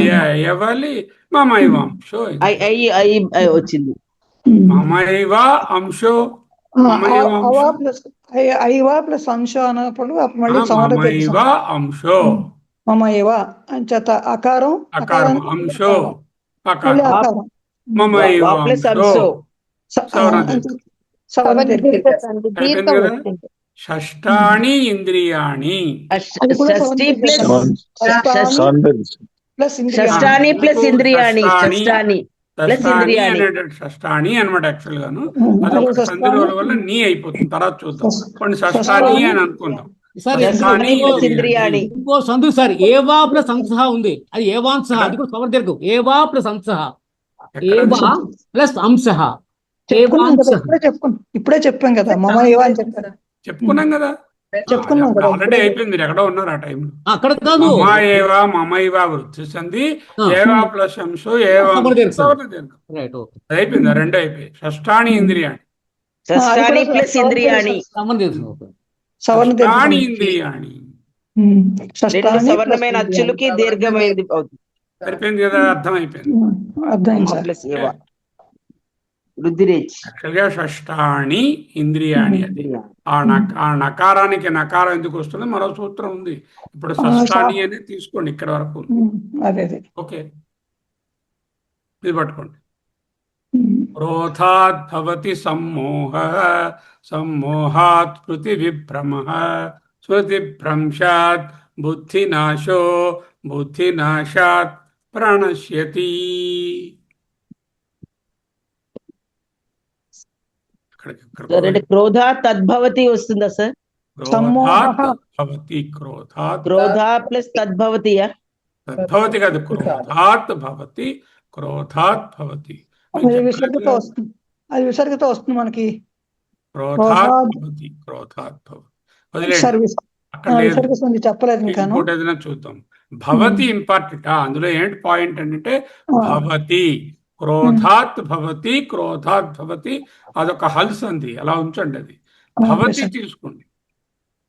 అవ్వాలి. మమైవాంశో. ఐ ఐ ఐ ఐ వచ్చింది. మమైవా అంశో. అవా ప్లస్ ఐవా ప్లస్ అంశో అన్నప్పుడు అప్పుడు మళ్ళీ సవర్ణ దీర్ఘ సంధి. మమైవా అంశో. మమ ఏవ అంచేత అకారం అకారం అంశో. మళ్ళీ అకారం అకారం. మమైవా వా ప్లస్ అంశో. అంశో. సవర్ణ దీర్ఘ. సవర్ణ సవర్ణ దీర్ఘ. దీర్ఘ సంధి. దీర్ఘం కదా? వచ్చింది. షష్టాని ఇంద్రియాణి. అది కూడా షష్ఠి సవర్ణ ప్లస్ ప్లస్ షష్టాని ప్లస్ ఇంద్రియాణి. షష్టాని ప్లస్ షష్టాని ఇంద్రియాణి. అనేటువంటి షష్టాని అనమాట యాక్చువల్ గాను. అది ఒక సంధి వల్ల నీ అయిపోతుంది. తర్వాత చూద్దాం. కొన్ని షష్టాని అని అనుకుందాం. సార్ షష్టాని ప్లస్ ఇంద్రియాణి. ఇంకో సంధి సార్, ఏవా ప్లస్ అంశ ఉంది, అది ఏవాంశ. అది కూడా సవర్ణ దీర్ఘం. ఏవా ప్లస్ అంశ. ఏవా ప్లస్ అంశ. చెప్పుకున్నాం కదా, ఏవాంశ. ఇప్పుడే చెప్పాం కదా మమ ఏవ అని చెప్పారు. చెప్పుకున్నాం కదా. చెప్పుకున్నాం కదా. ఆల్రెడీ అయిపోయింది. మీరు ఎక్కడో ఉన్నారు ఆ టైంలో. అక్కడ కాదు. మమ ఏవా మమైవా వృత్తి సంధి, ఏవా ప్లస్ అంశో ఏవా సవర్ణ దీర్ఘం. సవర్ణ దీర్ఘం. Right, okay. అది అయిపోయింది. రెండు అయిపోయాయి. షష్టాని ఇంద్రియాణి. షష్టాని ప్లస్ ఇంద్రియాణి. సవర్ణ దీర్ఘం, ఓకే. సవర్ణ దీర్ఘ షష్టాని సంధి. ఇంద్రియాణి. రెండు షష్టాని సవర్ణమైన ప్లస్ అచ్చులకి దీర్ఘమైనది అవుతుంది. సరిపోయింది కదా. అర్థమైపోయింది. అర్థమైంది మమ సార్. ప్లస్ ఏవా వృద్ధి రేచి. యాక్చువల్గా షష్టాని ఇంద్రియాణి. అది ఆ నకారానికి నకారం ఎందుకు వస్తుందో మరో సూత్రం ఉంది. ఇప్పుడు షష్టాని అని తీసుకోండి. ఇక్కడ వరకు ఉంది. అదే అదే. ఓకే, ఇది పట్టుకోండి. క్రోధాత్ భవతి సమ్మోహ, సమ్మోహాత్ స్మృతి విభ్రమ, స్మృతి భ్రంశాత్ బుద్ధినాశో, బుద్ధినాశాత్ ప్రణశ్యతి. సార్ అంటే క్రోధ తద్భవతి వస్తుందా సార్? క్రోధాత్ భవతి. క్రోధాత్ క్రోధ ప్లస్ తద్భవతియా? తద్భవతి కాదు, క్రోధాత్ భవతి. క్రోధాత్ భవతి. అది విసర్గతో వస్తుంది. అది విసర్గతో వస్తుంది మనకి. క్రోధాత్ భవతి. క్రోధాత్ భవతి. వదిలేండి. సర్వీస్ అక్కడ లేదు. విసర్గ సంధి చెప్పలేదు ఇంకా. ఇంకోటి ఏదైనా చూద్దాం. భవతి ఇంపార్టెంట్. అందులో ఏంటి పాయింట్ అంటే భవతి. క్రోధాత్ భవతి, క్రోధాత్ భవతి. అదొక హల్ సంధి. అలా ఉంచండి. అది భవతి తీసుకోండి.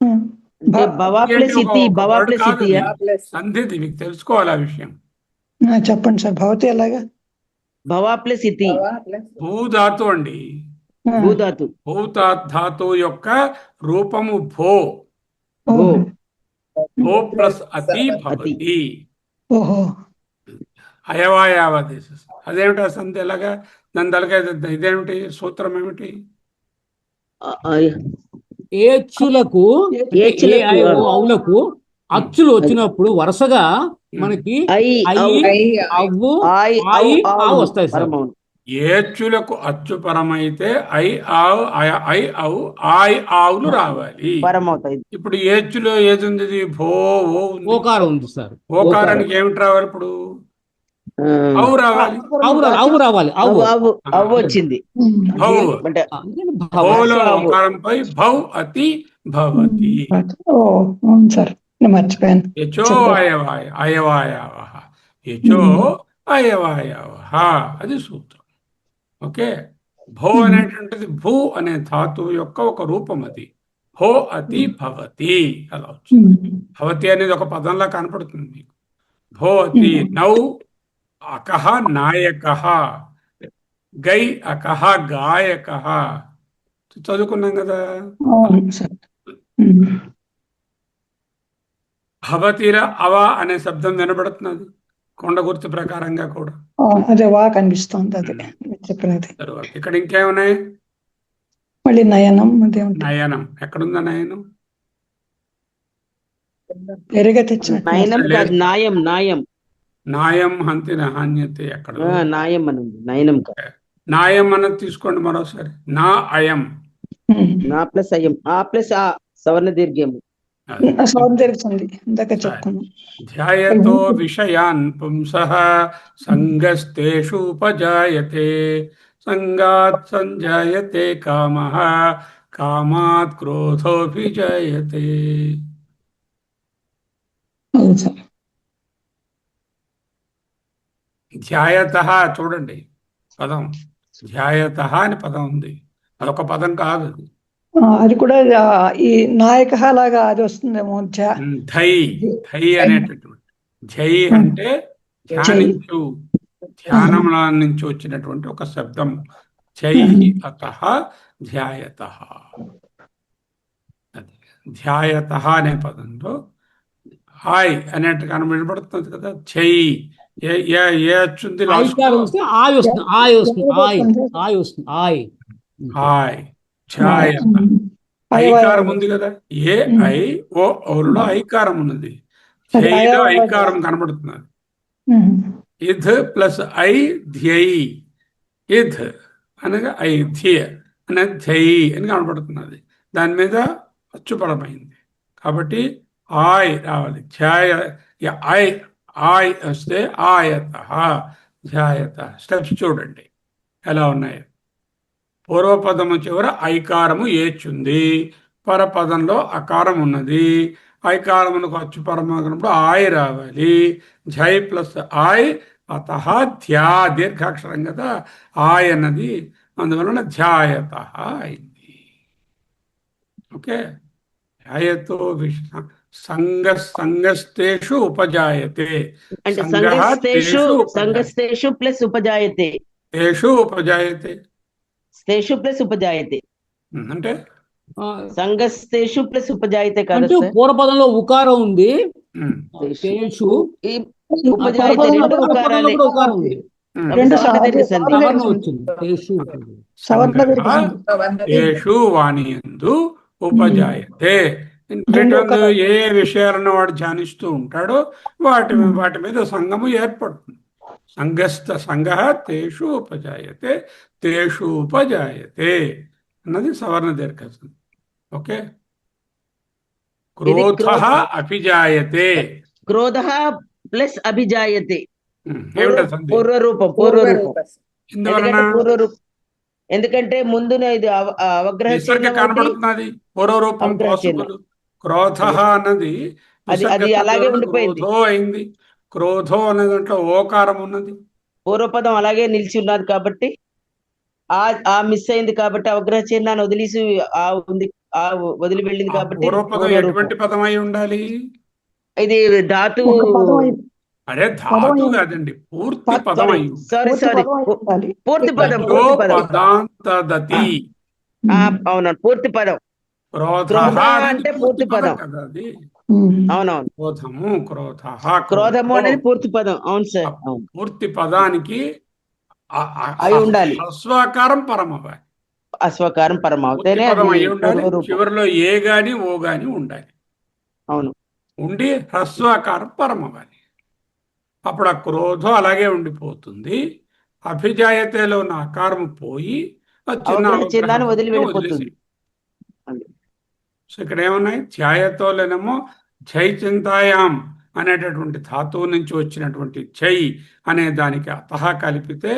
అంటే భవ ప్లస్ ఇతి. భవ ప్లస్ ఇతియా? సంధిది మీకు తెలుసుకోవాలి ఆ విషయం. చెప్పండి సార్. భవతి ఎలాగా? భవ ప్లస్ ఇతి. భూధాతు అండి. భూధాతు. భూతాత్ ధాతు యొక్క రూపము భో. భూ. భో ప్లస్ అతి భవతి. ఓహో. అయవాయావదేశ. అదేమిటి ఆ సంధి? ఎలాగా? దాని తలకాయ ఇదేమిటి? సూత్రం ఏమిటి? ఏచ్చులకు అవులకు అచ్చులు వచ్చినప్పుడు వరుసగా మనకి ఐ ఐ, అవ్వు, ఐ ఐ, ఔ ఆ వస్తాయి సార్. పరమౌను. ఏచ్చులకు అచ్చుపరమైతే ఐ ఆవు ఐ ఆవు ఆయ్ ఆవులు రావాలి. పరం అవుతాయి. ఇప్పుడు ఏచ్చులో ఏది ఉంది? ఇది భో ఓ ఉంది. ఓకారం ఉంది సార్. ఓకారానికి ఏమిటి రావాలి? ఇప్పుడు అవు రావాలి. అవు రావాలి. అవు అవు అవు వచ్చింది. భౌ అంటే భౌలో ఓకారంపై భౌ అతి భవతి. ఓ అవును సార్, నేను మర్చిపోయాను. యచో అయవాయ అయవాయవః యచో అయవాయవః అది సూత్రం. ఓకే. భో అనేటువంటిది భూ అనే ధాతువు యొక్క ఒక రూపం. అది భో అతి భవతి అలా వచ్చింది. భవతి అనేది ఒక పదంలా కనపడుతుంది మీకు. భో అతి నౌ అకః నాయకః గై అకః గాయకః చదువుకున్నాం కదా. అవును సార్. భవతిర అవ అనే శబ్దం వినబడుతున్నది కొండ గుర్తు ప్రకారంగా కూడా. అదే వా కనిపిస్తుంది, అదే మీరు చెప్పినది. తర్వాత ఇక్కడ ఇంకేమున్నాయి? మళ్ళీ నయనం అదే ఉంటుంది. నయనం ఎక్కడుందా? నయనం వేరేగా తెచ్చినట్టు. నయనం కాదు, నాయం నాయం నాయం హంతి నహాన్యతే ఎక్కడ? నాయం అని ఉంది, నయనం కాదు. నాయం అన్నది తీసుకోండి మరోసారి. నా అయం నా ప్లస్ అయం, ఆ ప్లస్ ఆ సవర్ణ దీర్ఘము. సౌండ్ జరుగుతుంది ఇందాక చెప్తాను. ధ్యాయతో విషయాన్ పుంసః సంగస్తేషు ఉపజాయతే సంగాత్ సంజాయతే కామః కామాత్ క్రోధోభిజాయతే. అవును సార్. ధ్యాయతః చూడండి పదం, ధ్యాయతః అని పదం ఉంది. అదొక పదం కాదు. అది అది కూడా ఈ నాయక లాగా అది వస్తుందేమో. ధై ధై అనేటటువంటి ధ్యై అంటే ధ్యానించు, ధ్యానంలో నుంచి వచ్చినటువంటి ఒక శబ్దం. ధ్యై అతః ధ్యాయతః. అది ధ్యాయతః అనే పదంలో హాయ్ అనేట్టు కనబడుతుంది కదా. ఛై ఏ వచ్చింది? హాయ్ ఛాయత ఐకారం ఉంది కదా. ఏ ఐ ఓ ఔలో ఐకారం ఉన్నది. ధ్యైలో ఐకారం కనబడుతున్నది. ఇధ్ ప్లస్ ఐ ధ్యై, ఇధ్ అనగా ఐ ధ్య అనే ధ్యై అని కనబడుతున్నది. దాని మీద అచ్చుపరమైంది కాబట్టి ఆయ్ రావాలి. ధ్యాయ ఐ ఆయ్ వస్తే ఆయత ధ్యాయత. స్టెప్స్ చూడండి ఎలా ఉన్నాయో. పూర్వపదము చివర ఐకారము ఏచుంది, పరపదంలో అకారం ఉన్నది. ఐకారమునకు అచ్చుపరమైనప్పుడు ఆయ్ రావాలి. ఝై ప్లస్ ఆయ్ అతః ధ్యా దీర్ఘాక్షరం కదా ఆయ్ అన్నది, అందువలన ధ్యాయత అయింది. ఓకే. ధ్యాయతో సంగస్తేషు ఉపజాయతే. అంటే సంగస్తేషు ప్లస్ ఉపజాయతే. తేషు ఉపజాయతే. స్థేషు ప్లస్ ఉపజాయతే అంటే సంగస్తేషు ప్లస్ ఉపజాయతే కాదు. పూర్వపదంలో ఉకారం ఉంది. తేషు ఉపజాయతే రెండు ఉకారాలే. తేషు వాణియందు ఉపజాయతే. ఏ విషయాలను వాడు ధ్యానిస్తూ ఉంటాడో వాటి మీద సంగము ఏర్పడుతుంది. సంఘ తేషు ఉపజాయతే తేషు ఉపజాయతే అన్నది సవర్ణ దీర్ఘం. ఓకే. క్రోధ అభిజాయతే. క్రోధ ప్లస్ అభిజాయతే. పూర్వరూపం. పూర్వరూపం ఎందుకంటే ముందున ఇది అవగ్రహ కనపడుతున్నది. పూర్వరూపం క్రోధ అన్నది అది అలాగే ఉండిపోయింది. అయింది. క్రోధో అనే దాంట్లో ఓకారం ఉన్నది. పూర్వపదం అలాగే నిలిచి ఉన్నది కాబట్టి ఆ మిస్ అయింది కాబట్టి అవగ్రహ చిహ్నాన్ని వదిలేసి వదిలి వెళ్ళింది కాబట్టి పూర్వపదం ఎటువంటి పదం అయి ఉండాలి? ఇది ధాతు. అరే ధాతు కాదండి, పూర్తి పదం అయి. సారీ పూర్తి పదం. పదాంతదతి. అవును, పూర్తి పదం. క్రోధ అంటే పూర్తి పదం. అవునవును. క్రోధము అనేది పూర్తి పదం. అవును సార్. పూర్తి పదానికి అయి ఉండాలి. అస్వాకారం పరం అవ్వాలి. అస్వకారం పరం అవుతేనే చివరిలో ఏ గాని ఓ గాని ఉండాలి. అవును, ఉండి హ్రస్వాకారం పరం అవ్వాలి. అప్పుడు ఆ క్రోధం అలాగే ఉండిపోతుంది. అభిజాయతేలో ఉన్న ఆకారం పోయి ఆ చిన్న అవగ్రహ చిహ్నాన్ని వదిలి అవగ్రహం వెళ్ళిపోతుంది. సో ఇక్కడ ఏమున్నాయి? ధ్యాయతోలేనేమో ఝై చింతాయాం అనేటటువంటి ధాతువు నుంచి వచ్చినటువంటి ఝై అనే దానికి అతహ కలిపితే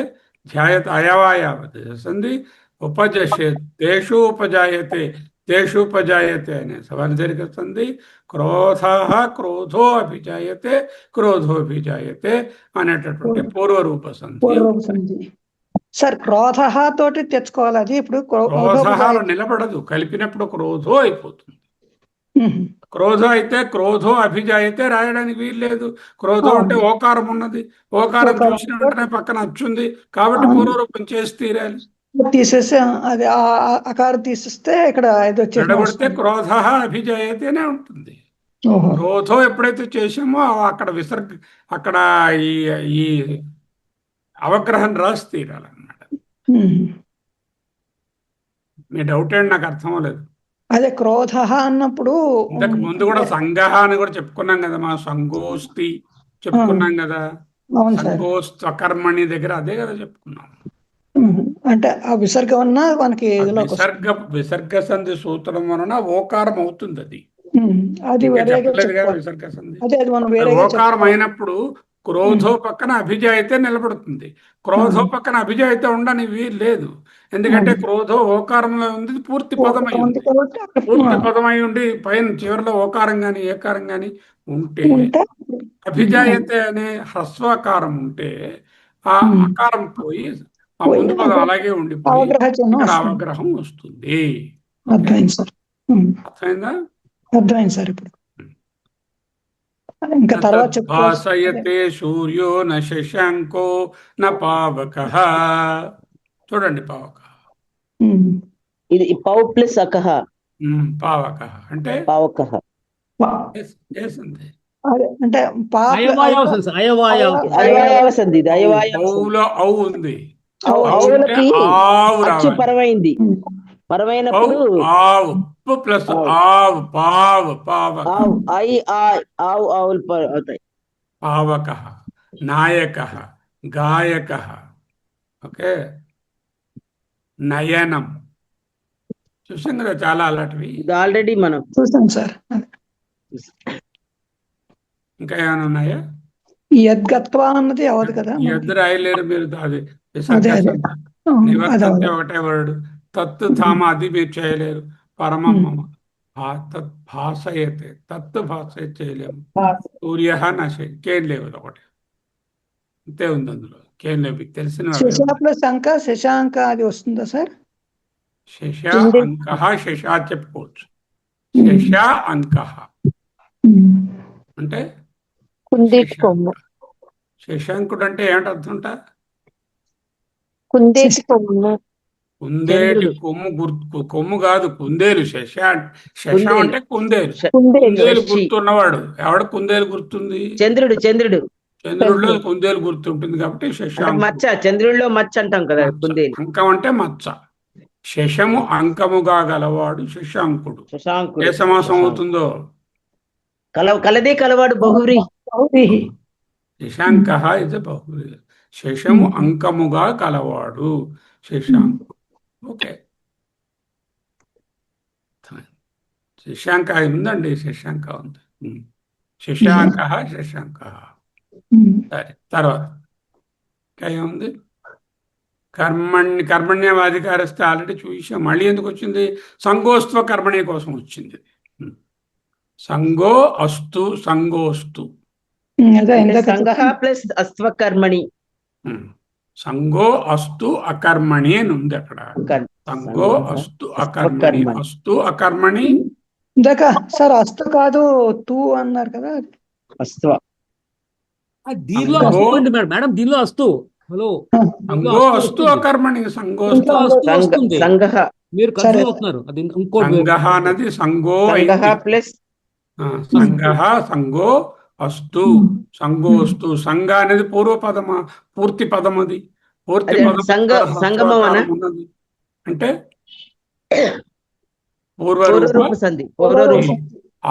ధ్యాయత అయవాయావతి ఉపజషే తేషు ఉపజాయతే తేషు ఉపజాయతే అనే సవర్జరికి వస్తుంది. క్రోధ క్రోధో అభిజాయతే క్రోధో అభిజాయతే అనేటటువంటి పూర్వరూప సంధి. పూర్వరూప సంధి. సార్ క్రోధ తోటి తెచ్చుకోవాలి. అది ఇప్పుడు క్రోధ నిలబడదు, కలిపినప్పుడు క్రోధో అయిపోతుంది. క్రోధ అయితే క్రోధో అభిజాయితే రాయడానికి వీల్లేదు. క్రోధం అంటే ఓకారం ఉన్నది, ఓకారం చూసిన వెంటనే పక్కన అచ్చుంది కాబట్టి పూర్వరూపం చేసి తీరాలి. తీసేసి అది అకారం తీసేస్తే ఇక్కడ ఇది విడగొడితే క్రోధ అభిజాయితేనే ఉంటుంది. క్రోధో ఎప్పుడైతే చేసామో అక్కడ అక్కడ ఈ ఈ అవగ్రహం రాసి తీరాలన్నమాట. మీ డౌట్ ఏంటి? నాకు అర్థం లేదు. అదే క్రోధ అన్నప్పుడు ఇంతకు ముందు కూడా సంగహ అని కూడా చెప్పుకున్నాం కదా, మా సంగోస్తి చెప్పుకున్నాం కదా, సంగోస్త్వకర్మణి దగ్గర అదే కదా చెప్పుకున్నాం. అంటే ఆ విసర్గం అన్నా మనకి విసర్గ సంధి సూత్రం వలన ఓకారం అవుతుంది. అది అది విసర్గ సంధి ఓకారం అయినప్పుడు క్రోధో పక్కన అభిజాయితే నిలబడుతుంది. క్రోధో పక్కన అభిజాయితే ఉండని వీలు లేదు. ఎందుకంటే క్రోధో ఓకారంలో ఉంది, పూర్తి పదమై ఉంది. పూర్తి పదమై ఉండి పైన చివరిలో ఓకారం గాని ఏకారం గాని ఉంటే అభిజాయితే అనే హ్రస్వాకారం ఉంటే ఆ అకారం పోయి ఆ ముందు పదం అలాగే ఉండిపోయి ఇక్కడ అవగ్రహం వస్తుంది. అర్థమైందా? అర్థమైంది సార్. ఇప్పుడు ఇంకా తర్వాత భాసయతే సూర్యో న శశాంకో న పావకః. చూడండి, పావక ఇది పౌ ప్లస్ అకహ. పావక అంటే పావకః అంటే అయవాయవ సంధి. ఇది అయవాయవ పౌలో ఔ ఉంది, అచ్చు పరమైంది. పరమైనప్పుడు ఆవు ప్లస్ ఆవు పావు పావక ఆవులు అవుతాయి. పావక నాయక గాయక. ఓకే, నయనం చూసాం కదా, చాలా అలాంటివి ఆల్రెడీ మనం చూసాం సార్. ఇంకా ఏమైనా ఉన్నాయా? యద్గత్వా అన్నది అవదు కదా, ఎద్దు రాయలేరు మీరు. అది నివర్తంతే ఒకటే వర్డ్. తత్తు ధామ అది మీరు చేయలేరు. పరమమ్మ తత్ భాషయతే తత్తు భాష చేయలేము. సూర్య నశ కేం లేవు, ఒకటి అంతే ఉంది అందులో. కేం లేవు మీకు తెలిసిన శశాంక శశాంక అది వస్తుందా సార్? శశ అంక శశా చెప్పుకోవచ్చు. శశ అంక అంటే శశాంకుడు అంటే ఏమిటి అర్థంట? కుందేటి కొమ్ము. కుందేటి కొమ్ము కొమ్ము కాదు, కుందేలు. శశం అంటే కుందేలు. కుందేలు గుర్తున్నవాడు ఎవడు? కుందేలు గుర్తుంది? చంద్రుడు. చంద్రుడిలో కుందేలు గుర్తుంటుంది కాబట్టి శశాంక. మచ్చ, చంద్రుడిలో మచ్చ అంటాం కదా కుందేలు. అంకం అంటే మచ్చ. శశము అంకముగా గలవాడు శశాంకుడు. ఏ సమాసం అవుతుందో? కలదే కలవాడు బహువ్రీ. శశాంక ఇది బహువ్రీ. శశము అంకముగా కలవాడు శశాంకుడు. ఓకే, శశాంక ఉందండి, శశాంక ఉంది. శశాంక శశాంక. సరే, తర్వాత ఇంకా ఏముంది? కర్మణ్యవాధికారస్తే ఆల్రెడీ చూసాం. మళ్ళీ ఎందుకు వచ్చింది? సంగోస్త్వ కర్మణి కోసం వచ్చింది. సంగో అస్తు సంగోస్తు. సంగః ప్లస్ అస్త్వ కర్మణి. సంగో అస్తు అకర్మణి అని ఉంది అక్కడ. సంగో అస్తు అకర్మణి. అస్తు అకర్మణి సార్. అస్తు కాదు, తూ అన్నారు కదా. అస్త్వ దీనిలో మేడం, దీనిలో అస్తు. హలో, సంగో అస్తు అకర్మణి. సంగోస్తు వస్తుంది. సంగః మీరు కన్ఫ్యూజ్ అవుతున్నారు. అది ఇంకో సంగః అన్నది సంగో ప్లస్ సంగః సంగో అస్తు సంగోస్తు. సంగ అనేది పూర్వపదమా పూర్తి పదం? అది పూర్తి పదం ఉన్నది అంటే పూర్వరూప సంధి.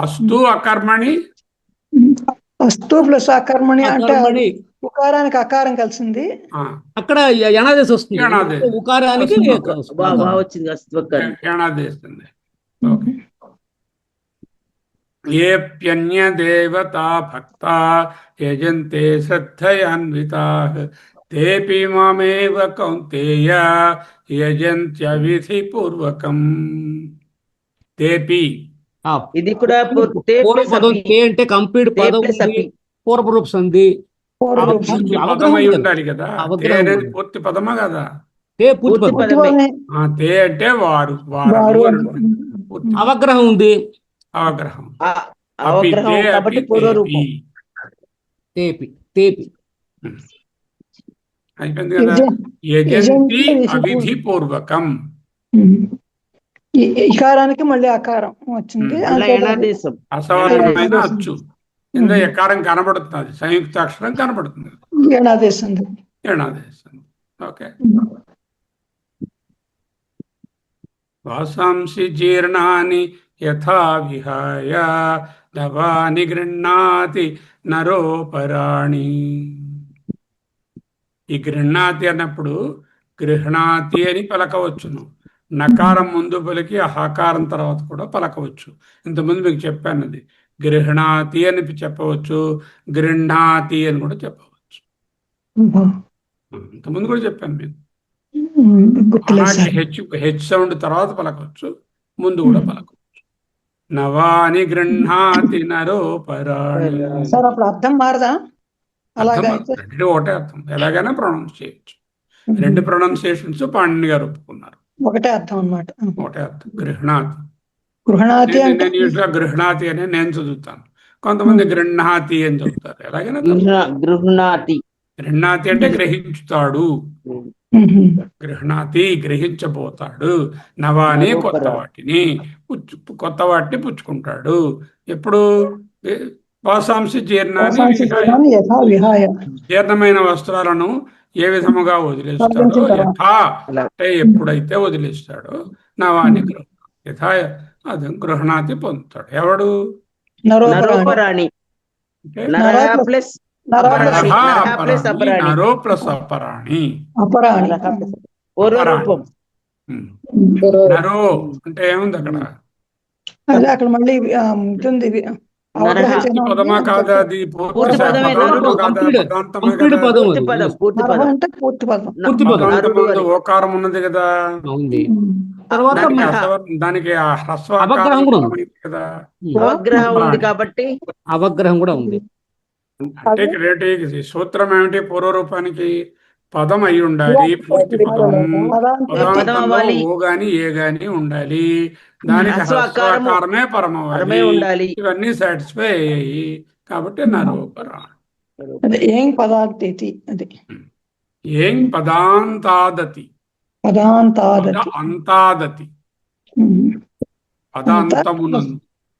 అస్తు అకర్మణి అస్తు ప్లస్ అకర్మణి అంటే అకర్మణి. ఉకారానికి అకారం కలిసింది. ఆ, అక్కడ యణాదేశం వస్తుంది. యణాదేశం. ఉకారానికి బాగా వచ్చింది అస్త్వకర్మ. యణాదేస్తుంది. ఓకే. ఏప్యన్యదేవతా భక్తా యజంతే శ్రద్ధయాన్వితాః తేపి మామేవ కౌంతేయ యజంత్యవిధిపూర్వకం. తేపి ఆ, ఇది కూడా తే పూర్వ ప్లస్ పదం అపి. తే అంటే కంప్లీట్ తే పదం ప్లస్ ఉంది. అపి. పూర్వరూప సంధి. పూర్వరూప పూర్తి అవగ్రహం పదమై ఉంది. ఉండాలి కదా. తే అవగ్రహం అనేది ఉంది. పూర్తి పదమా కదా. తే పూర్తి పూర్తి పదం. పదమే. తే అంటే వారు, వారు వారలు అని. అని పూర్తి అవగ్రహం ఉంది. అవగ్రహం. అవగ్రహం అపి, తే, కాబట్టి అపి, పూర్వరూపం. తేపి తేపి. అయిపోయింది కదా. యజంతి అవిధిపూర్వకం. ఇకారానికి మళ్ళీ అకారం వచ్చింది. మళ్ళా యణాదేశం. అసవర్ణమైన అచ్చు కింద ఎకారం కనబడుతుంది, సంయుక్త అక్షరం కనబడుతుంది, యణాదేశం. యణాదేశం. ఓకే. వాసాంసి జీర్ణాని యథా విహాయ దవాని గృహ్ణాతి నరోపరాణి. ఈ గృహ్ణాతి అన్నప్పుడు గృహ్ణాతి అని పలకవచ్చును. నకారం ముందు పలికి హకారం తర్వాత కూడా పలకవచ్చు. ఇంతకుముందు మీకు చెప్పాను, అది గృహ్ణాతి అని చెప్పవచ్చు, గృహ్ణాతి అని కూడా చెప్పవచ్చు. ఇంతకుముందు కూడా చెప్పాను మీకు. అలాగే హెచ్ సౌండ్ తర్వాత పలకవచ్చు, ముందు కూడా పలకవచ్చు. నవాని గృహ్ణాతి నరోపరాణి. సార్ అప్పుడు అర్థం మారదా? అలాగే రెండు ఒకటే అర్థం, ఎలాగైనా ప్రొనౌన్స్ చేయొచ్చు. రెండు ప్రొనౌన్సియేషన్స్ పాణిని గారు ఒప్పుకున్నారు. ఒకటే అర్థం అన్నమాట. ఒకటే అర్థం. గృహ్ణాతి. గృహణాతి అంటే నేను యూజువల్గా గృహ్ణాతి అని నేను చదువుతాను, కొంతమంది గృహ్ణాతి అని చదువుతారు. ఎలాగైనా గృహ్ణాతి. గృహ్ణాతి అంటే గ్రహించుతాడు, గృహ్ణాతి గ్రహించబోతాడు. నవాని కొత్త వాటిని, కొత్త వాటిని పుచ్చుకుంటాడు. ఎప్పుడు వాసాంశి జీర్ణాన్ని యథా విహాయ, జీర్ణమైన వస్త్రాలను ఏ విధముగా వదిలేస్తాడో, యథా అంటే ఎప్పుడైతే వదిలేస్తాడో, నవాని యథా అది గృహణాతి పొందుతాడు. ఎవడు? నరోపరాణి. నరః ప్లస్ నరో ప్లస్ అపరాణి. అపరాణి పూర్వరూపం. నరో అంటే ఏముంది అక్కడ? అదే అక్కడ మళ్ళీ ఉంటుంది. పదమా కాదా? అది పూర్తి పదమే. కంప్లీట్ పదం. పూర్తి పదం. పూర్తి పదం అంటే పూర్తి పదం. పూర్తి పదం. ఓకారం ఉన్నది కదా. ఉంది. తర్వాత దానికి అవగ్రహం కూడా ఉంది కదా. అవగ్రహం ఉంది కాబట్టి అవగ్రహం కూడా ఉంది. అంటే ఇక్కడ ఏంటి సూత్రం ఏమిటి? పూర్వరూపానికి పదం అయి ఉండాలి, పూర్తి పదం. పదాంతంలో ఓ గాని ఏ గాని ఉండాలి, దానికి హస్వాకారమే పరమవ్వాలి, ఇవన్నీ సాటిస్ఫై అయ్యాయి కాబట్టి నరోపరాణి. ఏం పదార్థి అది ఏం పదాంతాదతి. అంతాదతి పదాంతమునందు.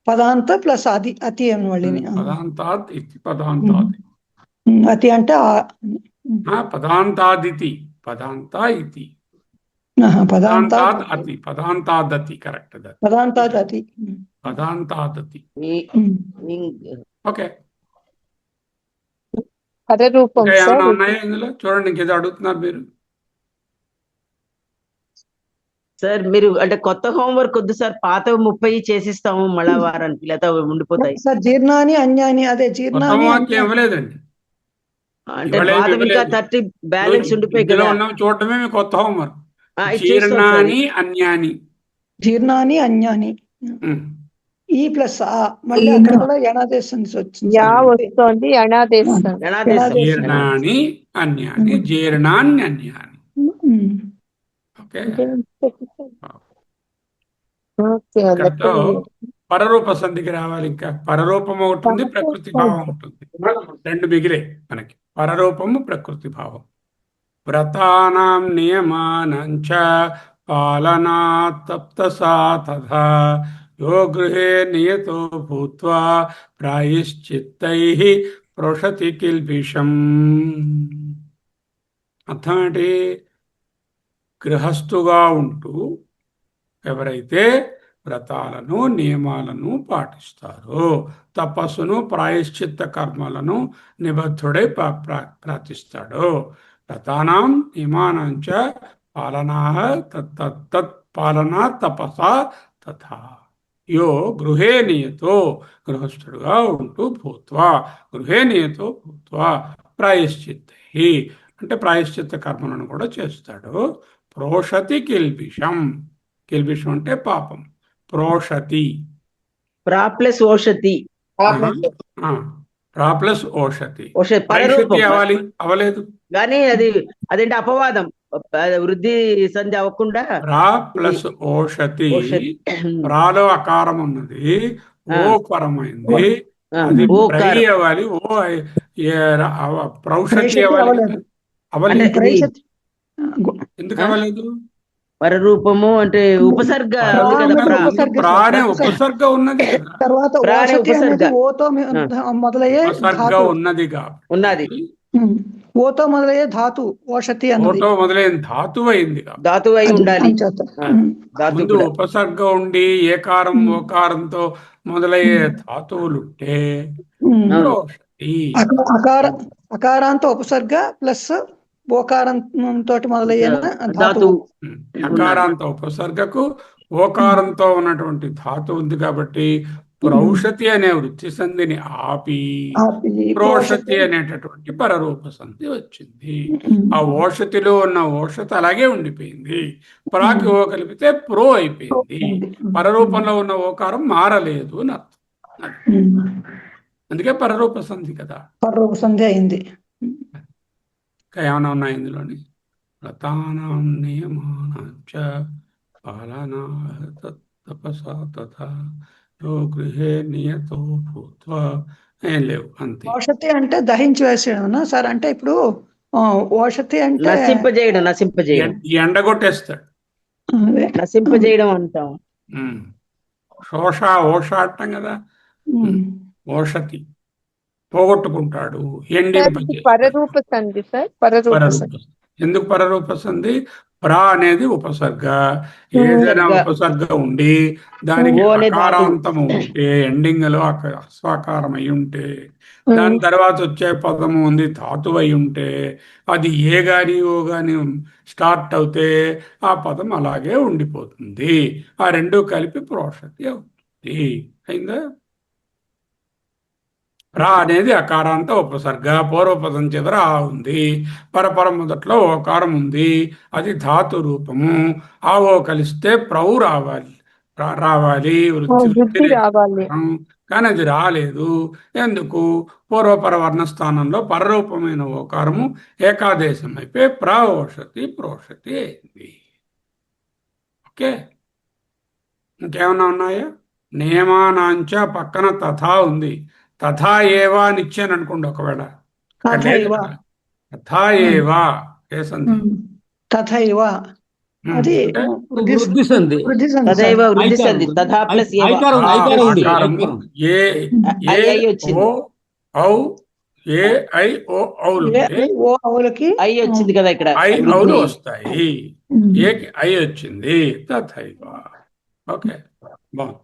పదాంత ప్లస్ అది అతి అని మళ్ళీ పదాంతాద్ ఇది పదాంతాది. అతి అంటే పదాంతాదితి, పదాంత ఇతి, పదాంతాద్ అతి, పదాంతాదతి. కరెక్ట్. పదాంతాదతి. పదాంతాదతి. ఓకే. ఏమైనా ఉన్నాయా ఇందులో? చూడండి, ఇంకేదో అడుగుతున్నారు మీరు. సార్ మీరు అంటే కొత్త హోంవర్క్ వద్దు సార్, పాత 30 చేసిస్తాము మళ్ళా వారానికి, లేదా ఉండిపోతాయి సార్. జీర్ణాని అన్యాని, అదే జీర్ణాని ఇవ్వలేదండి అంటే పాత ఇంకా 30 బ్యాలెన్స్ ఉండిపోయి కదా. చూడటమే మీ కొత్త హోంవర్క్. జీర్ణాని అన్యాని. జీర్ణాని అన్యాని ఈ ప్లస్ మళ్ళీ అక్కడ కూడా యణాదేశం వచ్చింది. వస్తుంది యణాదేశం. జీర్ణాని అన్యాని, జీర్ణాన్ని అన్యాని. ఓకే. పరరూప సంధికి రావాలి. ఇంకా పరరూపం ఒకటి ఉంది, ప్రకృతి భావం ఉంటుంది. రెండు మిగిలే మనకి, పరరూపము, ప్రకృతి భావం. వ్రతానాం నియమానంచ పాలనా తప్తసా తథా యో గృహే నియతో భూత్వా ప్రాయశ్చిత్తైః ప్రోషతి కిల్బిషం. అర్థం ఏంటి? గృహస్థుగా ఉంటూ ఎవరైతే వ్రతాలను నియమాలను పాటిస్తారు, తపస్సును ప్రాయశ్చిత్త కర్మలను నిబద్ధుడై ప్రార్థిస్తాడు. వ్రతానాం నియమానాంచ పాలనా తత్ పాలనా తపసా తథా యో గృహే నియతో గృహస్థుడుగా ఉంటూ భూత్వా గృహే నియతో భూత్వా ప్రాయశ్చిత్తై అంటే ప్రాయశ్చిత్త కర్మలను కూడా చేస్తాడు. ప్రోషతి కిల్బిషం, కిల్బిషం అంటే పాపం. ప్రోషతి ప్రా ప్లస్ ఓషతి, ప్రా ప్లస్ ఓషతి, ఓషతి పరిషతి పరరూపం అవ్వాలి అవ్వలేదు. కానీ అదేంటి అపవాదం, వృద్ధి సంధి అవ్వకుండా ప్రా ప్లస్ ఓషతి, ప్రాలో అకారం ఉన్నది, ఓ పరమైంది, అది ప్రై అవ్వాలి, ప్రౌషతి అవ్వాలి. అవ్వలేదు. ఎందుకు అవ్వలేదు? పరరూపము అంటే ఉపసర్గ ఉంది కదా, ప్రాణే ఉపసర్గ ఉన్నది, తర్వాత ఓతో మొదలయ్యే ఉపసర్గ ఉన్నది ఉన్నది, ఓతో మొదలయ్యే ధాతు ఓషతి అన్నది ఓతో మొదలైన ధాతువు అయింది. ధాతువు అయి ఉండాలి. ముందు ఉపసర్గ ఉండి ఏకారం ఓకారంతో మొదలయ్యే ధాతువులుంటే అకారాంతో ఉపసర్గ ప్లస్ ఓకారంతో మొదలయ్యే ధాతువు, అకారాంత ఉపసర్గకు ఓకారంతో ఉన్నటువంటి ధాతువు ఉంది కాబట్టి ప్రౌషతి అనే వృత్తి సంధిని ఆపి ప్రోషతి అనేటటువంటి పరరూప సంధి వచ్చింది. ఆ ఓషతిలో ఉన్న ఓషత అలాగే ఉండిపోయింది, ప్రాకి ఓ కలిపితే ప్రో అయిపోయింది. పరరూపంలో ఉన్న ఓకారం మారలేదు అని అర్థం. అందుకే పరరూప సంధి కదా, పరరూప సంధి అయింది. ఇంకా ఏమైనా ఉన్నాయి ఇందులోని? వ్రతానాం నియమానాంచ పాలనా తపసా తథా యో గృహే నియతో భూత్వా. ఏం లేవు, అంతే. ఓషతి అంటే దహించి వేసేయడం సార్. అంటే ఇప్పుడు ఓషతి అంటే నశింపజేయడం, ఎండగొట్టేస్తాడు, నశింపజేయడం అంటాం. శోష ఓష అంటాం కదా, ఓషతి పోగొట్టుకుంటాడు, పరరూప సంధి సార్. పరరూప సంధి ఎందుకు పరరూప సంధి? ప్రా అనేది ఉపసర్గ, ఏదైనా ఉపసర్గ ఉండి దానికి అకారాంతము ఉంటే, ఎండింగ్ లో అస్వాకారం అయి ఉంటే, దాని తర్వాత వచ్చే పదము ఉంది ధాతువు అయి ఉంటే, అది ఏ గాని ఓ గాని స్టార్ట్ అవుతే ఆ పదం అలాగే ఉండిపోతుంది. ఆ రెండు కలిపి ప్రోషతి అవుతుంది. అయిందా? రా అనేది అకారాంత ఉపసర్గ, పూర్వపదం చివర ఆ ఉంది, పరపరం మొదట్లో ఓకారం ఉంది, అది ధాతు రూపము. ఆ ఓ కలిస్తే ప్రౌ రావాలి వృత్తి రావాలి, కానీ అది రాలేదు. ఎందుకు? పూర్వపర వర్ణ స్థానంలో పరరూపమైన ఓకారము ఏకాదేశం అయిపోయి ప్రోషతి అయింది. ఓకే, ఇంకేమన్నా ఉన్నాయా? నియమానాంచ పక్కన తథా ఉంది, తథా ఏవా అని ఇచ్చాను అనుకోండి, ఒకవేళ తథా ఏవా ఏ సంధి? తథైవ అది వృద్ధి సంధి, ఐ వచ్చింది కదా ఇక్కడ, ఐ ఔలు వస్తాయి, ఏకి ఐ వచ్చింది, తథైవ. ఓకే, బాగుంది.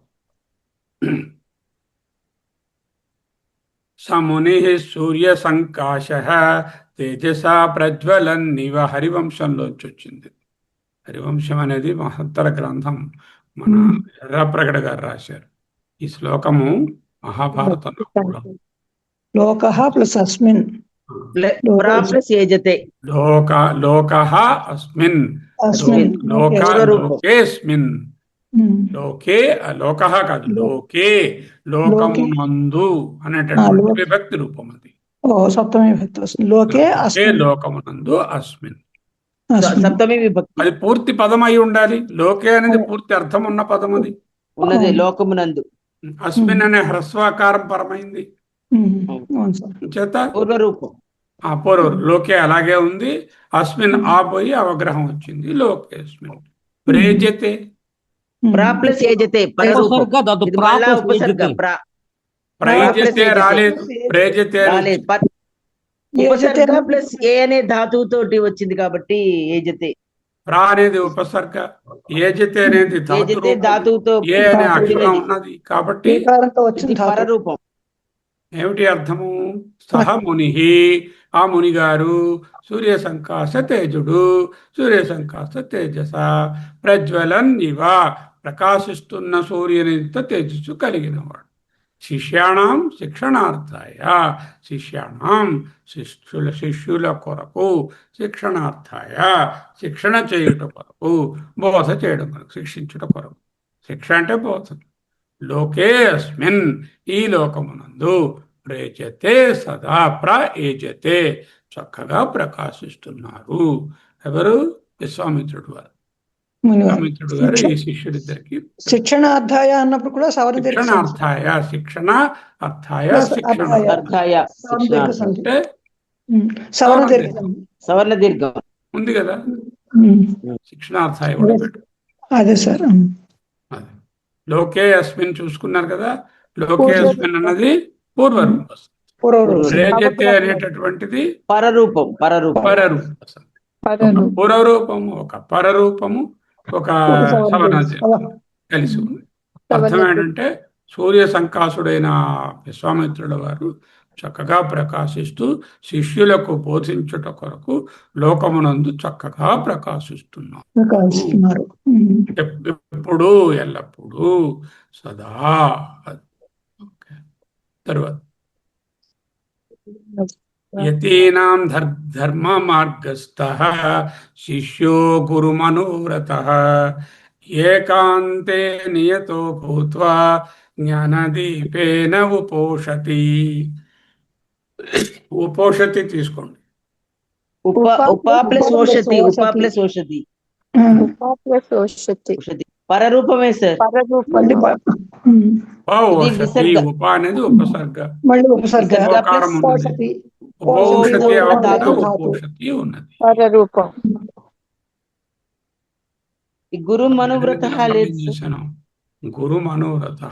సముని సూర్య సంకాశ తేజసా ప్రజ్వలన్నివ. హరివంశంలోంచి వచ్చింది. హరివంశం అనేది మహత్తర గ్రంథం, మన ఎర్రప్రగడ గారు రాశారు. ఈ శ్లోకము మహాభారతంలో కూడా లోకః ప్లస్ అస్మిన్ లోకః అస్మిన్ లోకేస్మిన్ లోకే, లోకః కాదు, లోకే లోకమునందు అనేటటువంటి విభక్తి రూపం అది. సప్తమి విభక్తి వస్తుంది. లోకే లోకమునందు అస్మిన్, సప్తమి విభక్తి. అది పూర్తి పదం అయి ఉండాలి. లోకే అనేది పూర్తి అర్థం ఉన్న పదం అది ఉన్నది, లోకమునందు. అస్మిన్ అనే హ్రస్వాకారం పరమైంది చేత పూర్వరూపం. పూర్వ లోకే అలాగే ఉంది, అస్మిన్ ఆపోయి అవగ్రహం వచ్చింది, లోకేస్మిన్. ప్రేజతే ప్రా ప్లస్ ఏజతే ప్రైజతే రాలేదు, ప్రేజతే ఉపసర్గ ప్లస్ ఏ అనే ధాతువు తోటి వచ్చింది కాబట్టి ఏజతే. ప్రా అనేది ఉపసర్గ, ఏజతే అనేది ఏజతే ధాతు ధాతువుతో ఏ అనే అక్షరం కూడినది. ఉన్నది కాబట్టి ఈకారంతో వచ్చిన ఇది ధాతు. పరరూపం. ఏమిటి అర్థము? సహ ముని, ఆ మునిగారు సూర్య సంకాశ తేజుడు, సూర్య సంకాశ తేజస, ప్రజ్వలన్ ఇవ ప్రకాశిస్తున్న సూర్యునితో తేజస్సు కలిగినవాడు. శిష్యాణం శిక్షణార్థాయ, శిష్యాణం శిష్యుల కొరకు, శిక్షణార్థాయ శిక్షణ చేయుట కొరకు, బోధ చేయడం కొరకు, శిక్షించుట కొరకు. శిక్ష అంటే బోధ. లోకే అస్మిన్ ఈ లోకమునందు, ప్రేజతే సదా ప్రఏజతే చక్కగా ప్రకాశిస్తున్నారు. ఎవరు? విశ్వామిత్రుడు వారు. మునివారు. విశ్వామిత్రుడు గారు ఈ శిష్యుడిద్దరికి శిక్షణాధ్యాయ అన్నప్పుడు కూడా సవరణ దీర్ఘ సంధి. శిక్షణార్థాయ, శిక్షణ అర్థాయ, Plus శిక్షణ అర్థాయ. అర్థాయ సవరణ దీర్ఘ సంధి. అంటే సవరణ దీర్ఘ సంధి. సవర్ణ దీర్ఘం. ఉంది కదా, ఉమ్. శిక్షణార్థాయ కూడా పెట్టు. అదే సార్. అది లోకే అస్మిన్ చూసుకున్నారు కదా, లోకే అస్మిన్ అన్నది పూర్వరూపం. పూర్వరూపం. ప్రేజతే అనేటటువంటిది పరరూపం. పరరూపం. పరరూపం. పరరూపం. పూర్వరూపము, ఒక పరరూపము, ఒక సవర్ణ కలిసి ఉంది. అర్థం ఏంటంటే సూర్య సంకాసుడైన విశ్వామిత్రుల వారు చక్కగా ప్రకాశిస్తూ శిష్యులకు బోధించుట కొరకు లోకమునందు చక్కగా ప్రకాశిస్తున్నారు. ప్రకాశిస్తున్నారు. ఎప్పుడు, ఎల్లప్పుడూ, సదా. ఓకే. తర్వాత యతీనాం ధర్మ మార్గస్థః శిష్యో గురు మనోరథః ఏకాంతే నియతో భూత్వా జ్ఞానదీపేన ఉపోషతి. ఉపోషతి తీసుకోండి. ఉప ప్లస్ ఓషతి. ఉప ప్లస్ ఓషతి. ఉపోషతి. ఓషతి పరరూపమే సార్. పరరూపం. ఉపోషతి, ఉప అనేది ఉపసర్గ. మళ్ళీ ఉపసర్గ. ఉపకారం ఉన్నది. ఉపోషతి. ఉపోషతి అవ్వకుండా ధాతు. ఉపోషతి ఉన్నది. పరరూపం. ఈ గురు మనోవ్రత లేదు. చేశాను గురు మనోరథ.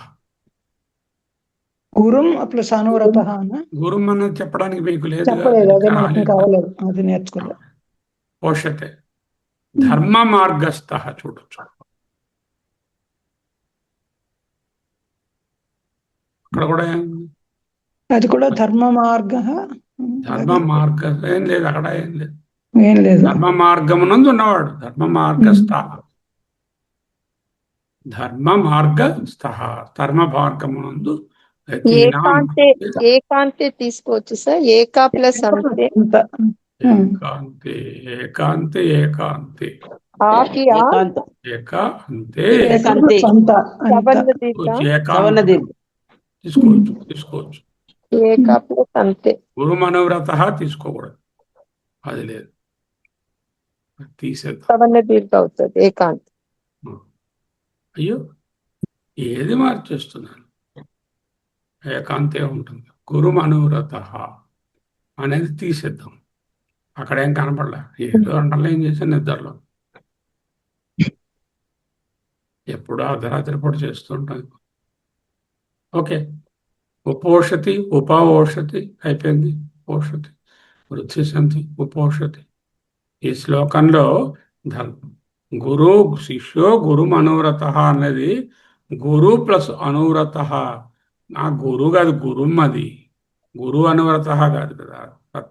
గురుం ప్లస్ అనువ్రత అన్న గురుం అన్నది చెప్పడానికి మీకు లేదు. చెప్పలేదు. అదే మనకి కావలేదు. అది నేర్చుకోలేదు. పోషతే ధర్మ మార్గస్థ చూడొచ్చు. అక్కడ కూడా అది కూడా ధర్మ మార్గ. ధర్మ మార్గ ఏం లేదు, అక్కడ ఏం లేదు. ఏం లేదు. ధర్మ మార్గమునందు ఉన్నవాడు. ధర్మ మార్గస్థ, ధర్మ మార్గస్థ, ధర్మ మార్గమునందు. ఏకాంతే తీసుకోవచ్చు సార్. ఏకా ప్లస్ అంతే. ఏకాంతే, ఏకాంతే, ఏకాంతే, ఆకి ఆ ఏకాంతం. ఏకా అంతే. ఏకాంతే. సవర్ణ దీర్ఘ. సవర్ణ దీర్ఘం. తీసుకోవచ్చు, తీసుకోవచ్చు. ఏకా ప్లస్ అంతే. గురు మనోవ్రత తీసుకోకూడదు, అది లేదు, తీసేద్దాం. సవర్ణ దీర్ఘ అవుతుంది ఏకాంత్. అయ్యో, ఏది మార్చేస్తున్నాను? ఏకాంతే ఉంటుంది. గురు మనోవ్రత అనేది తీసేద్దాం. అక్కడ ఏం కనపడలే, ఏదో అండర్లైన్ చేశాను నిద్రలో. ఎప్పుడు అర్ధరాత్రి పూట చేస్తుంటాను. ఓకే, ఉపోషతి, ఉపోషతి అయిపోయింది. పోషతి, వృద్ధి సంధి, ఉపోషతి. ఈ శ్లోకంలో గురు శిష్యో గురు మనోరథ అనేది గురు ప్లస్ అనువ్రత. ఆ గురు కాదు, గురుం అది. గురు అనువ్రత కాదు కదా,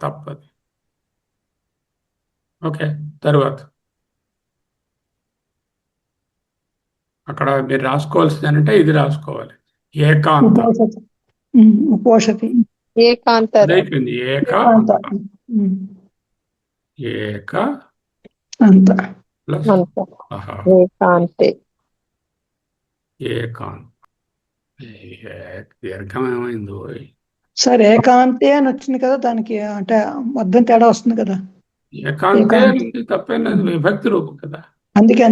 తప్పది. ఓకే, తరువాత అక్కడ మీరు రాసుకోవాల్సింది అంటే ఇది రాసుకోవాలి. ఏకాంత. ఉపోషతి. ఏకాంత. అయిపోయింది. ఏక ఏక అంత ప్లస్ ఏకాంతే. ఏకాంత. దీర్ఘం ఏమైందో. సరే, ఏకాంతే అని వచ్చింది కదా, దానికి అంటే అర్థం తేడా వస్తుంది కదా. ఏకాంతే ఉంది, తప్పేం లేదు, విభక్తి రూపం కదా. అందుకే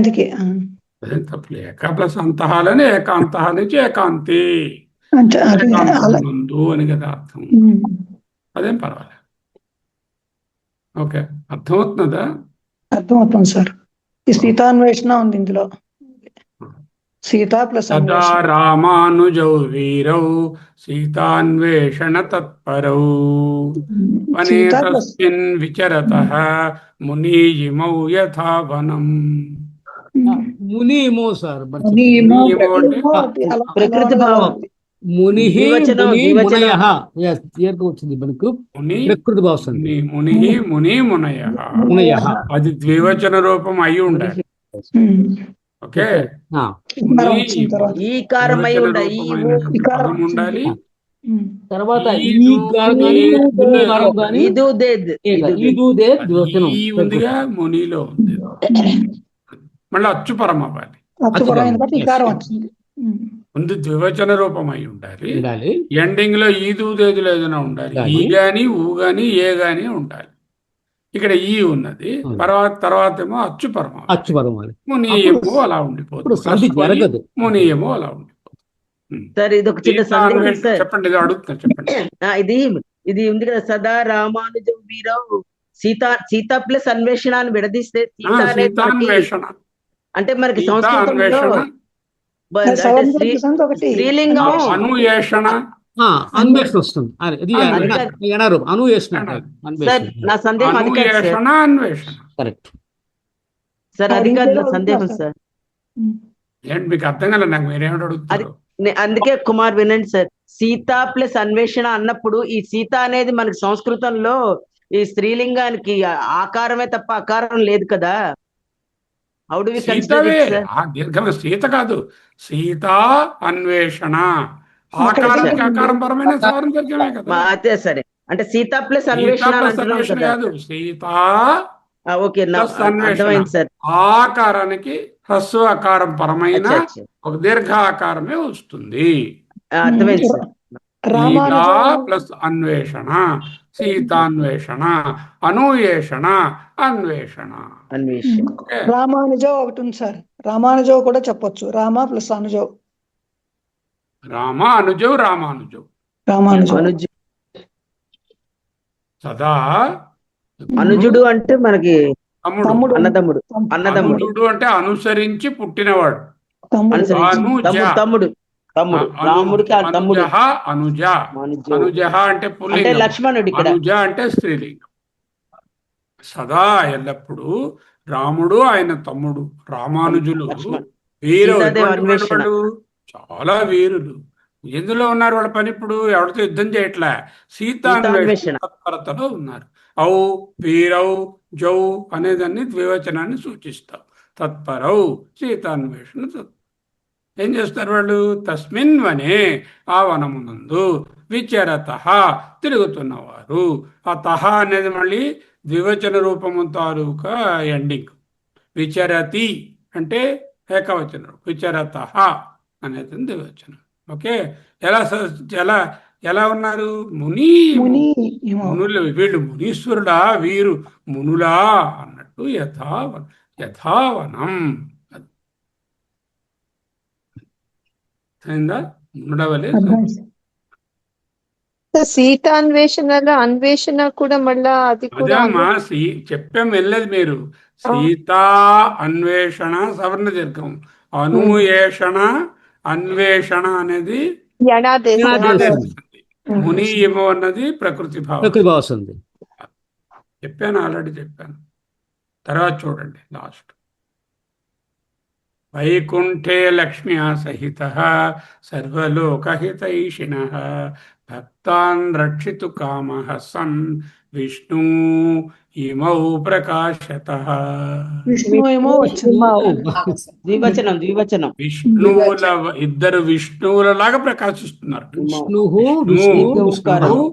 అదేం తప్పలేదు. ఏక ప్లస్ అంతహాలని ఏకాంత నుంచి ఏకాంతి, అంటే అది ఏకాంతం ముందు అని కదా అర్థం. అదేం పర్వాలేదు. ఓకే, అర్థమవుతున్నదా? అర్థమవుతుంది సార్. ఈ సీతాన్వేషణ ఉంది ఇందులో. సీత ప్లస్ సదా రామానుజౌ వీరౌ సీతాన్వేషణ తత్పరౌ వనే సీత ప్లస్ తస్మిన్ విచరతః మునీయిమౌ యథా వనం. ముని ఏమో సార్ మరి మునియేమో మునియేమో అంటే ప్రకృతి భావం. ముని ద్వివచనం, ముని ద్వివచనం. మునయః. Yes, clear గా వచ్చింది మనకు ముని ప్రకృతి భావం వస్తుంది. ముని ముని మునయ మునయః. అది ద్వివచన రూపం అయి ఉండాలి. ఓకే, ఆ, ఇకారం వచ్చిన తర్వాత ఈ కారమై ఉండ ఈ ద్వివచనరూపమైనటువంటి ఇకారం పదం ఉండాలి. తర్వాత ఈదు, ఈ కారం కానీ ఈ కారం కానీ ఇదు దేద్ ఈదుదే ద్వివచనం. ఈ ఉందిగా మునిలో ఉంది, మళ్ళీ అచ్చు పరం అవ్వాలి. అచ్చుపరమైన బట్టి ఇకారం వచ్చింది. ముందు ద్వివచన రూపం అయి ఉండాలి. ఉండాలి. ఎండింగ్ లో ఈదు దేదులు ఏదైనా ఉండాలి. ఈ గాని ఊ గాని ఏ గాని ఉండాలి. ఇక్కడ ఈ ఉన్నది, తర్వాత ఏమో అచ్చు పరం అవ్వాలి. అచ్చుపరం అది. మునియేమో అలా ఇప్పుడు ఉండిపోతుంది. సంధి జరగదు. మునియేమో అలా ఉండిపోతుంది. సార్ ఇది ఒక చిన్న సందేహం సార్. చెప్పండి, ఇది అడుగుతున్నా చెప్పండి. ఇది ఉంది కదా, సదా రామానుజం వీరవు సీత ప్లస్ అన్వేషణ అని విడదీస్తే సీత అనేది మనకి- సీతాన్వేషణ, అంటే మనకి సీతా సంస్కృతంలో అన్వేషణ, అంటే ఒకటి స్త్రీలింగం అనుయేషణ, అన్వేషణ వస్తుంది. అది ఎనరు అనుయేషణ సార్ అన్వేషణ. నా సందేహం అది కాదు సార్. అనుయేషణ అన్వేషణ. కరెక్ట్. సార్ అది కాదు నా సందేహం సార్. ఏంటి మీకు అర్థం కదా నాకు, మీరేమిటి అడుగుతారు? అందుకే కుమార్ వినండి సార్, సీత ప్లస్ అన్వేషణ అన్నప్పుడు ఈ సీత అనేది మనకి సంస్కృతంలో ఈ స్త్రీలింగానికి ఆకారమే తప్ప అకారం లేదు కదా. హౌ డు వి కన్సిడర్ సీతవే, ఇట్ సార్? ఆ దీర్ఘంగా సీత కాదు, సీతా అన్వేషణ. ఆకారానికి ఆకారం పరమైన సారం దీర్ఘమే కదా. అదే సరే, అంటే సీత ప్లస్ సీతా అన్వేషణ అని ప్లస్ అంటున్నాం అన్వేషణ కదా. కాదు, సీతా ఓకే, ప్లస్ అన్వేషణ. అర్థమైంది సార్. ఆకారానికి హ్రస్వ ఆకారం పరమైన అచ్చా, అచ్చా. ఒక దీర్ఘ ఆకారమే వస్తుంది. అర్థమైంది సార్. సీతా ప్లస్ అన్వేషణ, సీతాన్వేషణ, అనుయేషణ, అన్వేషణ. అన్వేషణ. ఓకే. రామానుజో ఒకటి ఉంది సార్, రామానుజో కూడా చెప్పొచ్చు. రామ ప్లస్ అనుజో, రామ అనుజౌ రామానుజౌ. రామానుజో. సదా అనుజుడు అంటే మనకి తమ్ముడు. అన్నదమ్ముడు. అన్నదమ్ముడు. అనుజుడు అంటే అనుసరించి పుట్టినవాడు. తమ్ముడు. అనుజ. తమ్ముడు రాముడికి ఆ తమ్ముడు. అనుజ, అనుజ. అనుజ అంటే అంటే పుల్లింగం, లక్ష్మణుడు ఇక్కడ. అనుజ అంటే స్త్రీలింగం. సదా ఎల్లప్పుడూ రాముడు ఆయన తమ్ముడు రామానుజులు లక్ష్మణ్. వీరు సీతాదేవి ఎటువంటి అన్వేషణ. వాళ్ళు? చాలా వీరులు. ఎందులో ఉన్నారు వాళ్ళ పని? ఇప్పుడు ఎవరితో యుద్ధం చేయట్లే, సీతాన్వేషణ సీతాన్వేషణ. తత్పరతలో ఉన్నారు. ఔ వీరౌ జౌ అనేదాన్ని ద్వివచనాన్ని సూచిస్తాం. తత్పరౌ సీతాన్వేషణ. ఏం చేస్తారు వాళ్ళు? తస్మిన్ వనే, ఆ వనమునందు, విచరతః తిరుగుతున్నవారు. ఆ తహ అనేది మళ్ళీ ద్వివచన రూపము తాలూకా ఎండింగ్. విచరతి అంటే ఏకవచనం, విచరతః అనేది ద్వివచనం. ఓకే, ఎలా ఎలా ఉన్నారు? ముని ఏమో. మునులు, వీళ్ళు మునీశ్వరుడా, వీరు మునులా అన్నట్టు యథావనం. అయిందా? మునుడవలే. సీతాన్వేషణలో అన్వేషణ కూడా మళ్ళా అది కూడా అదేమ్మా, చెప్పాం వెళ్ళేది మీరు. సీతా అన్వేషణ సవర్ణ దీర్ఘం, అనుయేషణ అన్వేషణ అనేది ముని ఏమో అన్నది ప్రకృతి భావం. వస్తుంది. చెప్పాను, ఆల్రెడీ చెప్పాను. తర్వాత చూడండి లాస్ట్. వైకుంఠే లక్ష్మ్యా సహిత సర్వలోకహితైషిణ భక్తాన్ రక్షితు కామః సన్ విష్ణు ఇమౌ ప్రకాశతః. విష్ణు ఏమో వచ్చింది. ద్వివచనం. విష్ణువుల, ఇద్దరు విష్ణువులలాగా ప్రకాశిస్తున్నారు. విష్ణు విష్ణు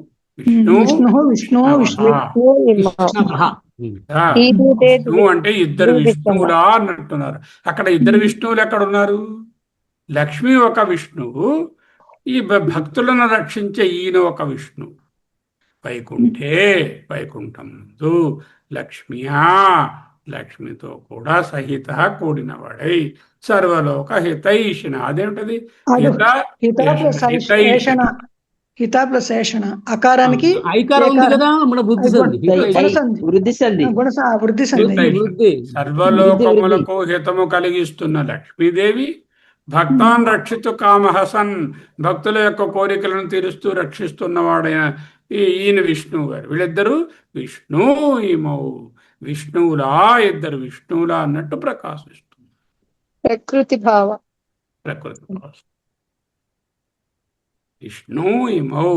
అంటే ఇద్దరు విష్ణువులా అన్నట్టున్నారు. అక్కడ ఇద్దరు విష్ణువులు ఎక్కడ ఉన్నారు? లక్ష్మి ఒక విష్ణువు, ఈ భక్తులను రక్షించే ఈయన ఒక విష్ణు. వైకుంఠే, వైకుంఠం నందు, లక్ష్మియా, లక్ష్మితో కూడా సహిత కూడినవాడై, సర్వలోక హితైషిణ. అదేమిటది? హిత ప్లస్ ఏషణ, అకారానికి ఐకారం ఉంది కదా, మన వృద్ధి సంధి. వృద్ధి సంధి. సర్వలోకములకు హితము కలిగిస్తున్న లక్ష్మీదేవి భక్తాన్ రక్షితు కామః సన్, భక్తుల యొక్క కోరికలను తీరుస్తూ రక్షిస్తున్నవాడైన ఈయన విష్ణువు గారు. వీళ్ళిద్దరూ విష్ణు ఈమౌ, విష్ణువులా, ఇద్దరు విష్ణువులా అన్నట్టు ప్రకాశిస్తుంది ప్రకృతి భావ. ప్రకృతి భావం. విష్ణు ఇమౌ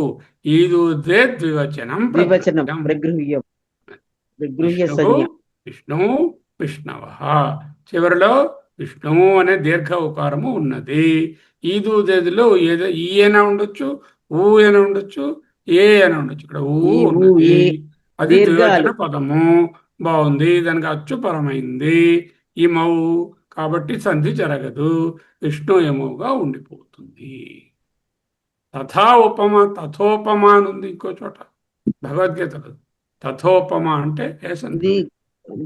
ఈదు ద్వివచనం ద్వివచనం ప్రకృత్యం. ప్రగృహ్యం, ప్రగృహ్య విష్ణువు సంజ్ఞ. విష్ణు విష్ణవః, చివరిలో విష్ణువు అనే దీర్ఘ ఉకారము ఉన్నది. ఈదు దేదిలో ఏదో ఈ అయినా ఉండొచ్చు, ఊ అయినా ఉండొచ్చు, ఏ అయినా ఉండొచ్చు. ఇక్కడ ఊ ఈ, ఊ, ఉన్నది, ఏ అది దీర్ఘాలు. ద్వివచన పదము. బాగుంది, దానికి అచ్చుపరమైంది ఇమౌ, కాబట్టి సంధి జరగదు, విష్ణు ఏమోగా ఉండిపోతుంది. తథా ఉపమ, తథోపమా అని ఉంది ఇంకో చోట భగవద్గీతలో. తథోపమ అంటే ఏ సంధి? ఇది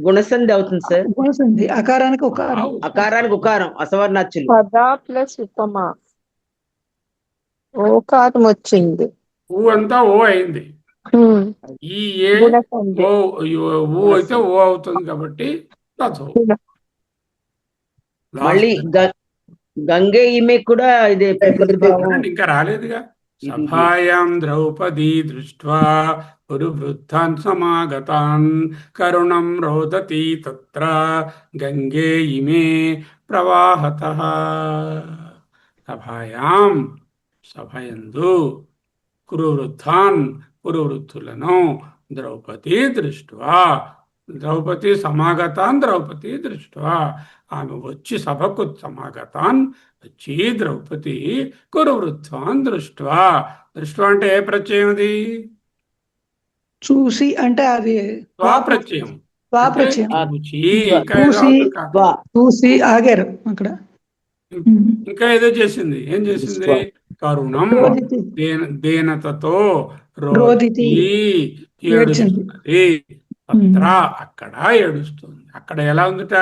గుణసంధి అవుతుంది సార్. గుణసంధి, అకారానికి ఉకారం. అకారానికి ఉకారం, అసవర్ణాచ్యులు. పద ప్లస్ ఉపమా, ఓకారం వచ్చింది. ఊ అంతా ఓ అయింది, ఉమ్. ఈ ఏ గుణసంధి. ఓ, ఊ అయితే ఓ అవుతుంది కాబట్టి తథో. మళ్ళీ గంగే ఈమె కూడా ఇదే ప్రకృతి భావం. ఇంకా రాలేదుగా. సభాయాం ద్రౌపదీ దృష్ట్వా పురువృద్ధాన్ సమాగతాన్ కరుణం రోదతి తత్ర గంగే ఇమే ప్రవాహతః. సభాయాం, సభయందు, కురువృద్ధాన్, కురువృద్ధులను, ద్రౌపదీ దృష్ట్వా, ద్రౌపది సమాగతాన్, ద్రౌపది దృష్ట్వా, ఆమె వచ్చి సభకు సమాగతాన్ వచ్చి, ద్రౌపది కురువృద్ధాన్ దృష్ట్వా. దృష్ట్వా అంటే ఏ ప్రత్యయం అది? చూసి అంటే అది స్వాప్రత్యయం. స్వాప్రత్యయం. చూచి, ఇంకా ఏదో చూసి, అవుతుంది కాదు. చూసి ఆగారు అక్కడ. ఇంకా ఏదో చేసింది. ఏం చేసింది? కరుణం, రోదితి. దీనతతో రోదితి. ఏడుస్తున్నది. తత్ర, అక్కడ ఏడుస్తుంది. అక్కడ ఎలా ఉందిట?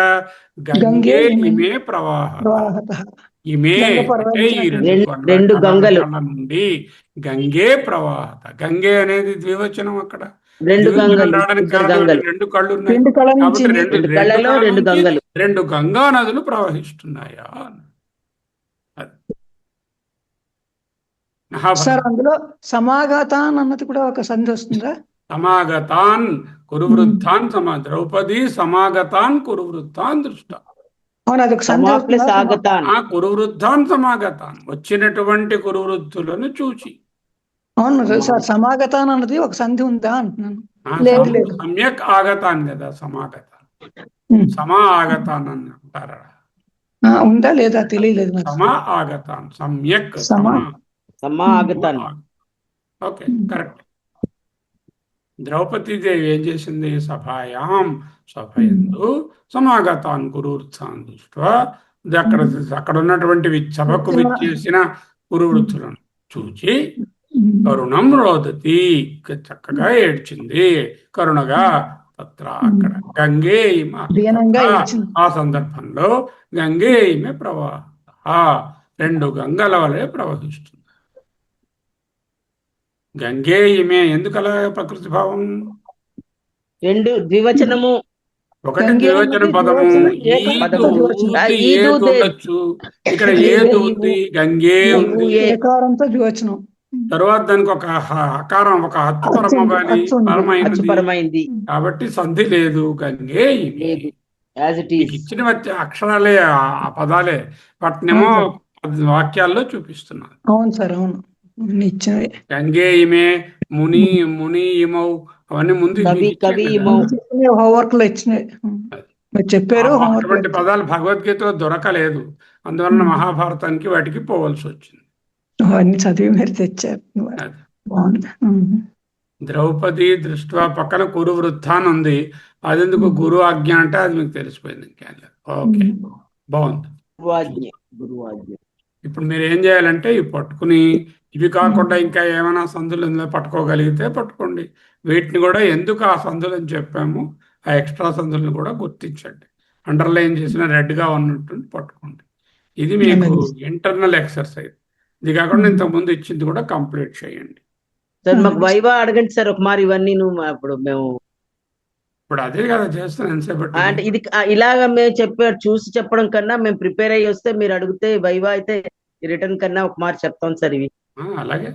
గంగే ఇమే ప్రవాహ. ప్రవాహతః. ఇమే గంగ అంటే ఈ రెండు గంగలు. కళ్ళ నుండి గంగే ప్రవాహత. గంగే అనేది ద్వివచనం. అక్కడ రెండు ద్వివచనం గంగలు, రావడానికి ఇద్దరు కారణం గంగలు. ఏంటి? రెండు కళ్ళు ఉన్నాయి రెండు కళ్ళ నుంచి కాబట్టి రెండు కళ్ళలో కళ్ళ రెండు నుంచి గంగలు. రెండు గంగా నదులు ప్రవహిస్తున్నాయా? సార్ అందులో సమాగతాన్ అన్నది కూడా ఒక సంధి వస్తుందా? సమాగతాన్ కురువృద్ధాన్ ద్రౌపది సమాగతాన్ కురువృద్ధాన్ దృష్ట. అవును, అది ఒక సంధి సమా వస్తుందా? ప్లస్ ఆగతాన్. ఆ కురువృద్ధాన్ సమాగతాన్, వచ్చినటువంటి కురువృద్ధులను చూచి. అవును సార్, సమాగతాన్ అన్నది ఒక సంధి ఉందా అంటున్నాను. లేదు, లేదు. సమ్యక్ ఆగతాన్ కదా సమాగతాన్. సమా ఆగతాన్ అని అంటారా? ఉందా లేదా తెలియలేదు నాకు. సమా ఆగతాన్, సమ్యక్ సమా. సమా ఆగతాన్. Okay, correct. ద్రౌపదీదేవి ఏం చేసింది? సభాయాం, సభయందు, సమాగతాన్ కురువృద్ధాన్ దృష్ట్వా, అక్కడ ఉన్నటువంటి సభకు విచ్చేసిన కురువృద్ధులను చూచి కరుణం రోదతి, చక్కగా ఏడ్చింది కరుణగా. తత్ర, అక్కడ గంగే ఈమె, దీనంగా ఏడ్చింది. ఆ సందర్భంలో గంగే ఈమె ప్రవాహ, రెండు గంగల వలె ప్రవహిస్తుంది. గంగే ఈమె ఎందుకలా ప్రకృతి భావం? రెండు ద్వివచనము. ఒకటి గంగే ద్వివచన అన్నది పదము. ద్వివచనం, ఈదు, పదము. ఊది, ఈదు, ఏదు ఉండొచ్చు. ఇక్కడ ఏదు ఉంది, గంగే ఉంది. ఏకారంతో ద్వివచనం. తరువాత దానికి ఒక అకారం, ఒక హత్తు అచ్చు ఉంది. పరమైనది అచ్చుపరమైంది. కాబట్టి సంధి లేదు. గంగే ఈమె. లేదు, యాజ్ ఇట్ మీకు ఈస్. ఇచ్చిన అక్షరాలే, ఆ పదాలే, వాటినేమో వాక్యాల్లో చూపిస్తున్నాను. అవును సార్, అవును, ఇచ్చినవి. గంగే ఈమె, ముని, ముని ఈమౌ, అవన్నీ ముందు కవి, మీకు ఇచ్చాను కవి కదా. ఈమౌ. హోంవర్క్ లో ఇచ్చినవి మీరు చెప్పారు. హోంవర్క్ అటువంటి పదాలు భగవద్గీతలో దొరకలేదు. అందువలన మహాభారతానికి వాటికి పోవలసి వచ్చింది. అన్ని చదివి మీరు తెచ్చారు. అది. బాగుంది. ద్రౌపది దృష్ట్యా పక్కన కురు వృద్ధాన్ ఉంది. అది ఎందుకు గురు ఆజ్ఞ అంటే అది మీకు తెలిసిపోయింది. ఇంకేం లేదు. ఓకే, బాగుంది. గురువాజ్ఞ, గురువాజ్ఞ. ఇప్పుడు మీరు ఏం చేయాలంటే ఇవి పట్టుకుని, ఇవి కాకుండా ఇంకా ఏమైనా సందులు ఇందులో పట్టుకోగలిగితే పట్టుకోండి. వీటిని కూడా ఎందుకు ఆ సందులు అని చెప్పాము, ఆ ఎక్స్ట్రా సందులను కూడా గుర్తించండి. అండర్లైన్ చేసిన రెడ్గా ఉన్నట్టు పట్టుకోండి. ఇది మీకు ఇంటర్నల్ ఎక్సర్సైజ్. ఇది కాకుండా ఇంతకుముందు ఇచ్చింది కూడా కంప్లీట్ చేయండి. సార్ మాకు వైవా అడగండి సార్ ఒక మారి. ఇవన్నీ నువ్వు అప్పుడు మేము ఇప్పుడు అదే కదా చేస్తాను ఎంతసేపటి అంటే ఇది ఇలాగ మేము చూసి చెప్పడం కన్నా మేము ప్రిపేర్ అయ్యి వస్తే మీరు అడిగితే వైవా అయితే రిటర్న్ కన్నా ఒక మాట చెప్తాం సార్ ఇవి అలాగే